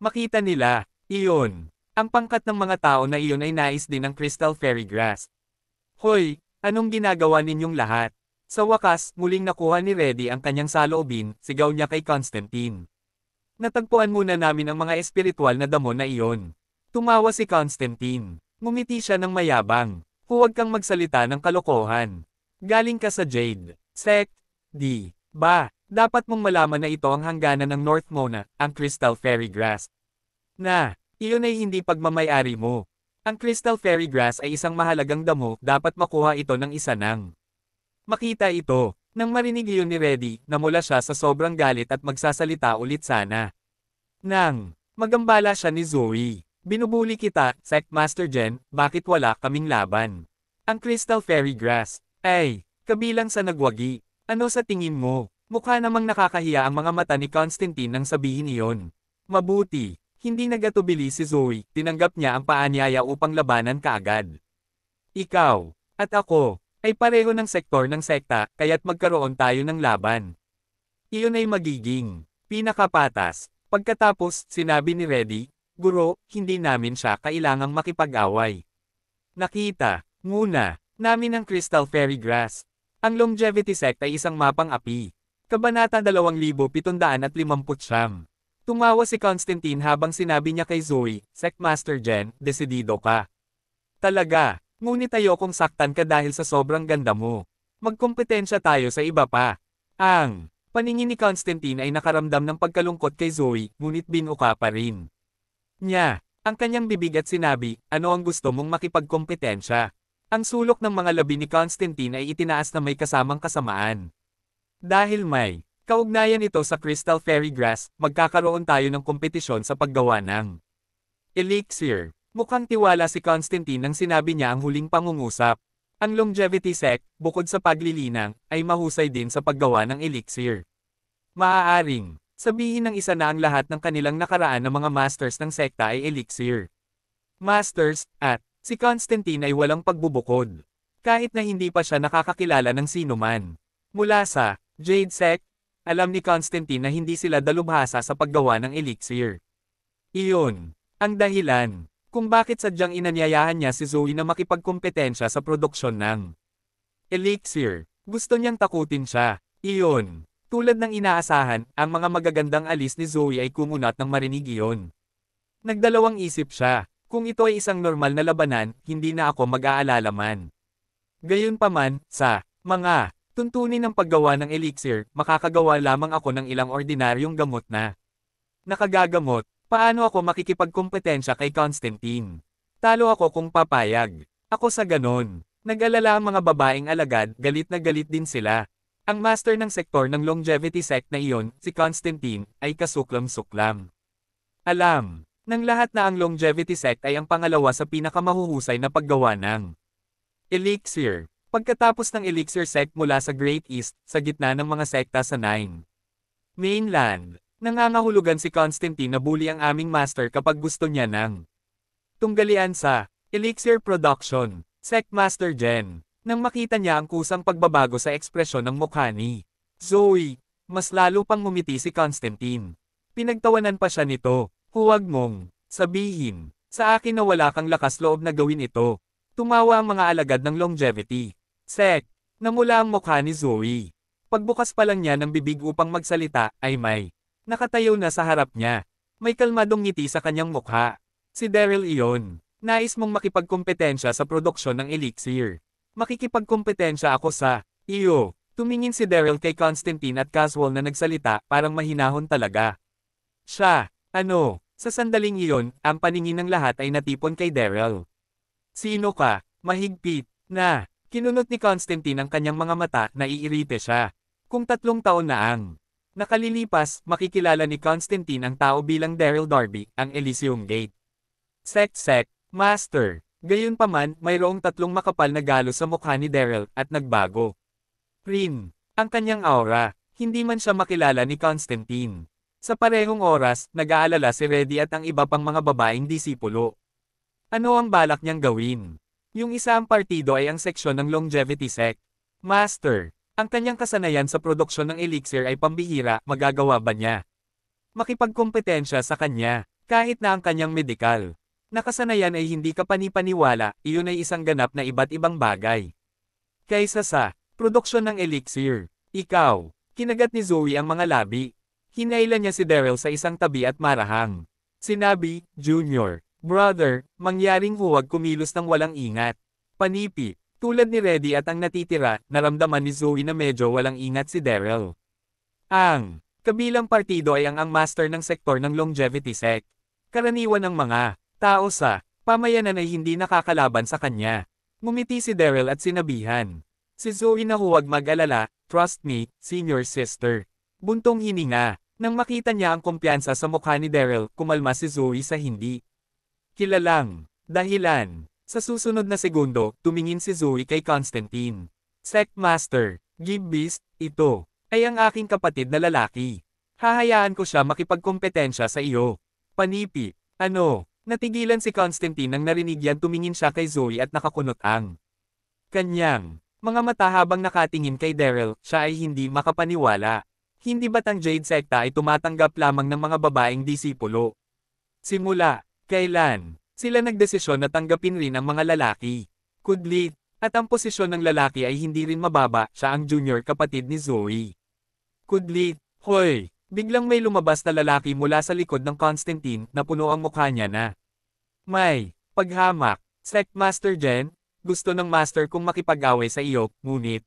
Speaker 1: makita nila, iyon. Ang pangkat ng mga tao na iyon ay nais din ng crystal fairy grass. Hoy, anong ginagawa ninyong lahat? Sa wakas, muling nakuha ni Reddy ang kanyang saloobin, sigaw niya kay Constantine. Natagpuan muna namin ang mga espiritual na damo na iyon. Tumawa si Constantine. Ngumiti siya ng mayabang. Huwag kang magsalita ng kalokohan. Galing ka sa Jade Sect, di ba? Dapat mong malaman na ito ang hangganan ng North Mona, ang Crystal Fairy Grass. Na, iyon ay hindi pagmamayari mo. Ang Crystal Fairy Grass ay isang mahalagang damo, dapat makuha ito ng isa nang makita ito. Nang marinig iyon ni Reddy, namula siya sa sobrang galit at magsasalita ulit sana. Nang magambala siya ni Zoe. Binubuli kita, Sect Master Jen, bakit wala kaming laban? Ang Crystal Fairy Grass, ay, kabilang sa nagwagi. Ano sa tingin mo? Mukha namang nakakahiya ang mga mata ni Constantine nang sabihin iyon. Mabuti, hindi nagatubili si Zoe, tinanggap niya ang paanyaya upang labanan kaagad. Ikaw, at ako, ay pareho ng sektor ng sekta, kaya't magkaroon tayo ng laban. Iyon ay magiging pinakapatas. Pagkatapos, sinabi ni Reddy, Guro, hindi namin siya kailangang makipag-away. Nakita, muna, namin ang Crystal Fairy Grass. Ang Longevity Sect ay isang mapang api. Kabanata 2759. Tumawa si Constantine habang sinabi niya kay Zoe, Sect Master Jen, desidido ka. Talaga, ngunit ayokong saktan ka dahil sa sobrang ganda mo. Magkompetensya tayo sa iba pa. Ang paningin ni Constantine ay nakaramdam ng pagkalungkot kay Zoe, ngunit binuka pa rin niya ang kanyang bibig at sinabi, ano ang gusto mong makipagkompetensya? Ang sulok ng mga labi ni Constantine ay itinaas na may kasamang kasamaan. Dahil may kaugnayan ito sa Crystal Fairy Grass, magkakaroon tayo ng kompetisyon sa paggawa ng elixir. Mukhang tiwala si Constantine nang sinabi niya ang huling pangungusap. Ang Longevity Sect, bukod sa paglilinang, ay mahusay din sa paggawa ng elixir. Maaaring sabihin ng isa na ang lahat ng kanilang nakaraan ng mga masters ng sekta ay elixir. Masters, at si Constantine ay walang pagbubukod. Kahit na hindi pa siya nakakakilala ng sino man. Mula sa Jade Sect, alam ni Constantine na hindi sila dalubhasa sa paggawa ng elixir. Iyon ang dahilan kung bakit sadyang inanyayahan niya si Zoe na makipagkompetensya sa produksyon ng elixir. Gusto niyang takutin siya. Iyon. Tulad ng inaasahan, ang mga magagandang alis ni Zoe ay kumunat nang marinig iyon. Nagdalawang isip siya, kung ito ay isang normal na labanan, hindi na ako mag-aalala man. Gayunpaman, sa mga tuntunin ng paggawa ng elixir, makakagawa lamang ako ng ilang ordinaryong gamot na nakagagamot. Paano ako makikipagkompetensya kay Constantine? Talo ako kung papayag. Ako sa ganon. Nag-alala ang mga babaeng alagad, galit na galit din sila. Ang master ng sektor ng Longevity Sect na iyon, si Constantine, ay kasuklam-suklam. Alam ng lahat na ang Longevity Sect ay ang pangalawa sa pinakamahuhusay na paggawa ng elixir. Pagkatapos ng Elixir Sect mula sa Great East, sa gitna ng mga sekta sa Nine Mainland, nangangahulugan si Constantine na bully ang aming master kapag gusto niya ng tunggalian sa elixir production. Sect Master Jen. Nang makita niya ang kusang pagbabago sa ekspresyon ng mukha ni Zoe, mas lalo pang ngumiti si Constantine. Pinagtawanan pa siya nito. Huwag mong sabihin sa akin na wala kang lakas loob na gawin ito. Tumawa ang mga alagad ng Longevity Sect. Namula ang mukha ni Zoe. Pagbukas pa lang niya ng bibig upang magsalita, ay may nakatayo na sa harap niya. May kalmadong ngiti sa kanyang mukha. Si Daryl iyon. Nais mong makipagkompetensya sa produksyon ng elixir. Makikipagkompetensya ako sa iyo. Tumingin si Daryl kay Constantine at casual na nagsalita, parang mahinahon talaga. Siya, sa sandaling iyon, ang paningin ng lahat ay natipon kay Daryl. Sino ka? Mahigpit na. Kinunot ni Constantine ang kanyang mga mata, naiirite siya. Kung 3 taon na ang nakalilipas, makikilala ni Constantine ang tao bilang Daryl Darby, ang Elysium Gate Sect Master. Gayunpaman, mayroong 3 makapal na galos sa mukha ni Daryl, at nagbago rin ang kanyang aura. Hindi man siya makilala ni Constantine. Sa parehong oras, nag-aalala si Reddy at ang iba pang mga babaeng disipulo. Ano ang balak niyang gawin? Yung isa ang partido ay ang seksyon ng Longevity Sect. Master, ang kanyang kasanayan sa produksyon ng elixir ay pambihira, magagawa ba niya makipagkompetensya sa kanya, kahit na ang kanyang medikal nakasanayan ay hindi kapanipaniwala, iyon ay isang ganap na iba't ibang bagay. Kaysa sa produksyon ng elixir, ikaw, kinagat ni Zoe ang mga labi. Hinailan niya si Daryl sa isang tabi at marahang sinabi, Junior, brother, mangyaring huwag kumilos ng walang ingat. Panipi, tulad ni Reddy at ang natitira, naramdaman ni Zoe na medyo walang ingat si Daryl. Ang kabilang partido ay ang master ng sektor ng Longevity Sect. Karaniwan ng mga tao sa Pamayanan ay hindi nakakalaban sa kanya. Ngumiti si Daryl at sinabihan. Si Zoe na huwag mag-alala, trust me, senior sister. Buntong hininga. Nang makita niya ang kumpiyansa sa mukha ni Daryl, kumalma si Zoe sa hindi kilalang dahilan. Sa susunod na segundo, tumingin si Zoe kay Constantine. Sectmaster, Gibbeast, ito ay ang aking kapatid na lalaki. Hahayaan ko siya makipagkompetensya sa iyo. Panipi, ano? Natigilan si Constantine nang narinig yan, tumingin siya kay Zoe at nakakunot ang kanyang mga mata habang nakatingin kay Daryl. Siya ay hindi makapaniwala. Hindi ba't ang Jade Secta ay tumatanggap lamang ng mga babaeng disipulo? Simula, kailan sila nagdesisyon na tanggapin rin ang mga lalaki? Kudlit, at ang posisyon ng lalaki ay hindi rin mababa, siya ang junior kapatid ni Zoe. Kudlit, hoy! Biglang may lumabas na lalaki mula sa likod ng Constantine na puno ang mukha niya na may paghamak. Sectmaster Jen, gusto ng master kong makipag-away sa iyo, ngunit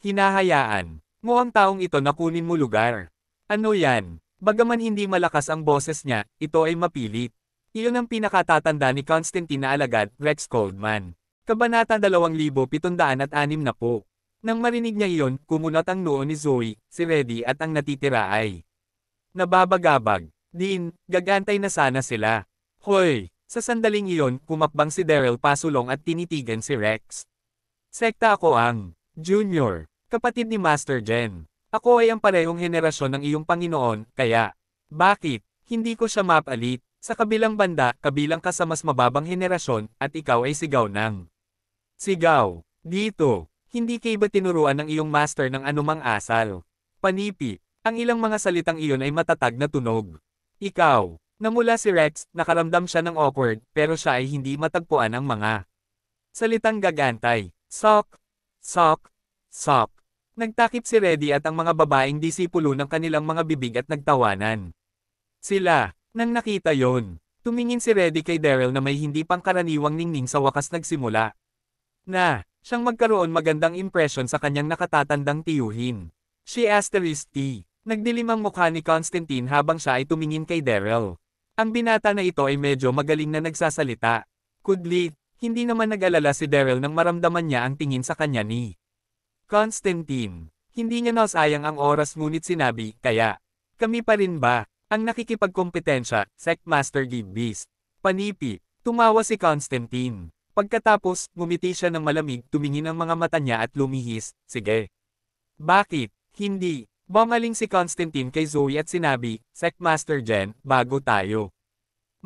Speaker 1: hinahayaan mo ang taong ito na kunin mo lugar. Ano yan? Bagaman hindi malakas ang boses niya, ito ay mapilit. Iyon ang pinakatatanda ni Constantine na alagad, Rex Coldman. Kabanata 2760. Nang marinig niya iyon, kumunot ang noo ni Zoe, si Reddy at ang natitira ay nababagabag. Din, gagantay na sana sila. Hoy! Sa sandaling iyon, kumakbang si Daryl pasulong at tinitigan si Rex. Sekta ako ang junior, kapatid ni Master Jen. Ako ay ang parehong henerasyon ng iyong Panginoon, kaya bakit hindi ko siya mapalit? Sa kabilang banda, kabilang ka sa mas mababang henerasyon, at ikaw ay sigaw ng sigaw. Dito, hindi kay ba tinuruan ng iyong master ng anumang asal? Panipi, ang ilang mga salitang iyon ay matatag na tunog. Ikaw, namula si Rex, nakaramdam siya ng awkward, pero siya ay hindi matagpuan ang mga salitang gagantay. Sok, sok, sok. Nagtakip si Reddy at ang mga babaeng disipulo ng kanilang mga bibig at nagtawanan. Sila, nang nakita yon, tumingin si Reddy kay Daryl na may hindi pangkaraniwang ningning sa wakas nagsimula na siyang magkaroon magandang impresyon sa kanyang nakatatandang tiyuhin. Si Asterisk T. Nagdilim ang mukha ni Constantine habang siya ay tumingin kay Daryl. Ang binata na ito ay medyo magaling na nagsasalita. Kudlit, hindi naman nag-alala si Daryl nang maramdaman niya ang tingin sa kanya ni Constantine. Hindi niya nasayang ang oras ngunit sinabi, kaya, kami pa rin ba ang nakikipagkompetensya, Sectmaster Gibbeast? Panipi, tumawa si Constantine. Pagkatapos, ngumiti siya ng malamig, tumingin ang mga mata niya at lumihis, sige. Bakit, hindi? Bumaling si Constantine kay Zoe at sinabi, Sectmaster Jen, bago tayo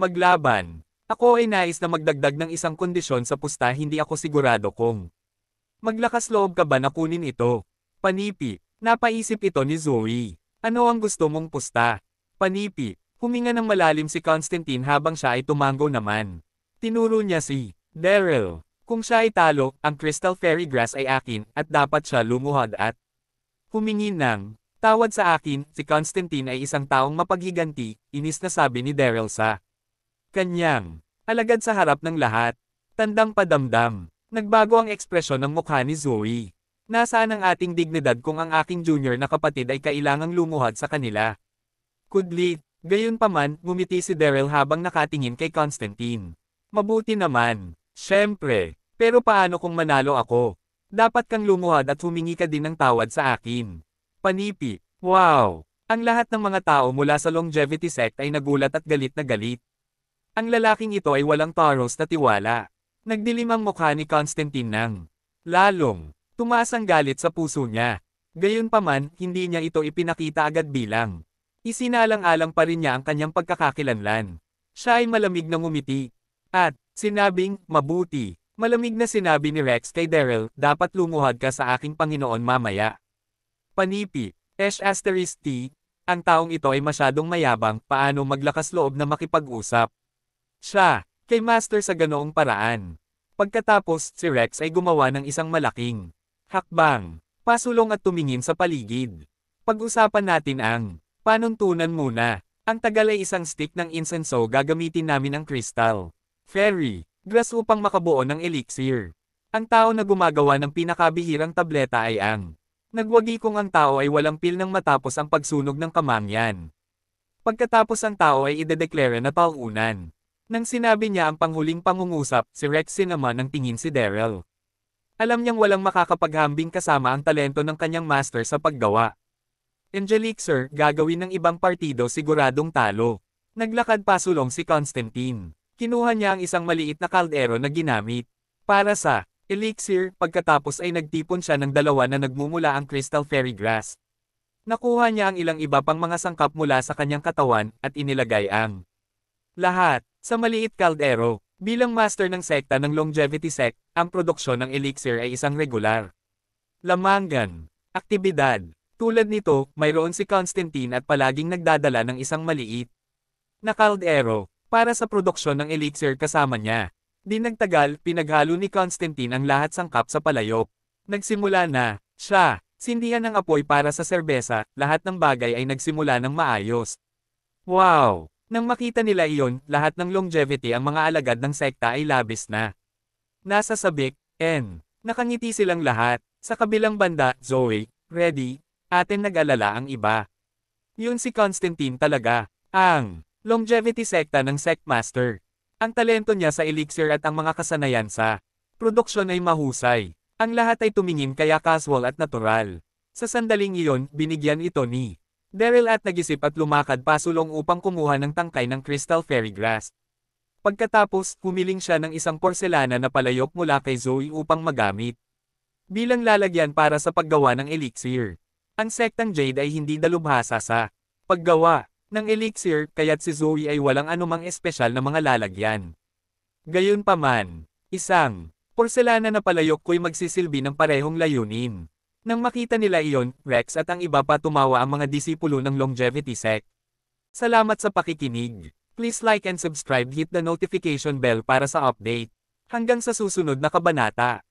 Speaker 1: maglaban, ako ay nais na magdagdag ng isang kondisyon sa pusta, hindi ako sigurado kung maglakas loob ka ba na kunin ito. Panipi, napaisip ito ni Zoe. Ano ang gusto mong pusta? Panipi, huminga ng malalim si Constantine habang siya ay tumango naman. Tinuro niya si Daryl, kung siya ay talo, ang Crystal Fairy Grass ay akin, at dapat siya lumuhod at humingi ng tawad sa akin. Si Constantine ay isang taong mapaghiganti, inis na sabi ni Daryl sa kanyang alagad sa harap ng lahat. Tandang padamdam, nagbago ang ekspresyon ng mukha ni Zoe. Nasaan ang ating dignidad kung ang aking junior na kapatid ay kailangang lumuhod sa kanila? Kudlit, gayunpaman, ngumiti si Daryl habang nakatingin kay Constantine. Mabuti naman. Siyempre, pero paano kung manalo ako? Dapat kang lumuhod at humingi ka din ng tawad sa akin. Panipi, wow! Ang lahat ng mga tao mula sa Longevity Sect ay nagulat at galit na galit. Ang lalaking ito ay walang taros na tiwala. Nagdilim ang mukha ni Constantine nang lalong tumaas ang galit sa puso niya. Gayunpaman, hindi niya ito ipinakita agad bilang isinalang-alang pa rin niya ang kanyang pagkakakilanlan. Siya ay malamig na ngumiti. At, sinabing, mabuti. Malamig na sinabi ni Rex kay Daryl, dapat lumuhod ka sa aking Panginoon mamaya. Panipi, T, ang taong ito ay masyadong mayabang, paano maglakas loob na makipag-usap? Siya, kay Master sa ganoong paraan. Pagkatapos, si Rex ay gumawa ng isang malaking hakbang, pasulong at tumingin sa paligid. Pag-usapan natin ang panuntunan muna. Ang tagal ay isang stick ng insenso, gagamitin namin ang crystal Fairy Grass upang makabuo ng elixir. Ang tao na gumagawa ng pinakabihirang tableta ay ang nagwagi kung ang tao ay walang pil nang matapos ang pagsunog ng kamangyan. Pagkatapos ang tao ay idedeklara na taunan. Nang sinabi niya ang panghuling pangungusap, si Rexy naman ang tingin si Daryl. Alam niyang walang makakapaghambing kasama ang talento ng kanyang master sa paggawa. Angelique sir, gagawin ng ibang partido siguradong talo. Naglakad pasulong si Constantine. Kinuha niya ang isang maliit na kaldero na ginamit para sa elixir, pagkatapos ay nagtipon siya ng dalawa na nagmumula ang crystal fairy grass. Nakuha niya ang ilang iba pang mga sangkap mula sa kanyang katawan at inilagay ang lahat sa maliit kaldero. Bilang master ng sekta ng Longevity Sect, ang produksyon ng elixir ay isang regular lamangan aktibidad. Tulad nito, mayroon si Constantine at palaging nagdadala ng isang maliit na kaldero para sa produksyon ng elixir kasama niya. Di nagtagal, pinaghalo ni Constantine ang lahat sangkap sa palayok. Nagsimula na siya. Sindihan ng apoy para sa serbesa, lahat ng bagay ay nagsimula ng maayos. Wow! Nang makita nila iyon, lahat ng longevity ang mga alagad ng sekta ay labis na nasa sabik, nakangiti silang lahat. Sa kabilang banda, Zoe, ready, atin nag-alala ang iba. Yun si Constantine talaga, ang longevity sekta ng Sect Master. Ang talento niya sa elixir at ang mga kasanayan sa produksyon ay mahusay. Ang lahat ay tumingin kaya casual at natural. Sa sandaling iyon, binigyan ito ni Daryl at nagisip at lumakad pasulong upang kumuha ng tangkay ng crystal fairy grass. Pagkatapos, humiling siya ng isang porselana na palayok mula kay Zoe upang magamit bilang lalagyan para sa paggawa ng elixir. Ang sektang Jade ay hindi dalubhasa sa paggawa ng elixir, kaya't si Zoe ay walang anumang espesyal na mga lalagyan. Gayunpaman, isang porselana na palayok ko'y magsisilbi ng parehong layunin. Nang makita nila iyon, Rex at ang iba pa tumawa ang mga disipulo ng Longevity Sect. Salamat sa pakikinig. Please like and subscribe, hit the notification bell para sa update. Hanggang sa susunod na kabanata.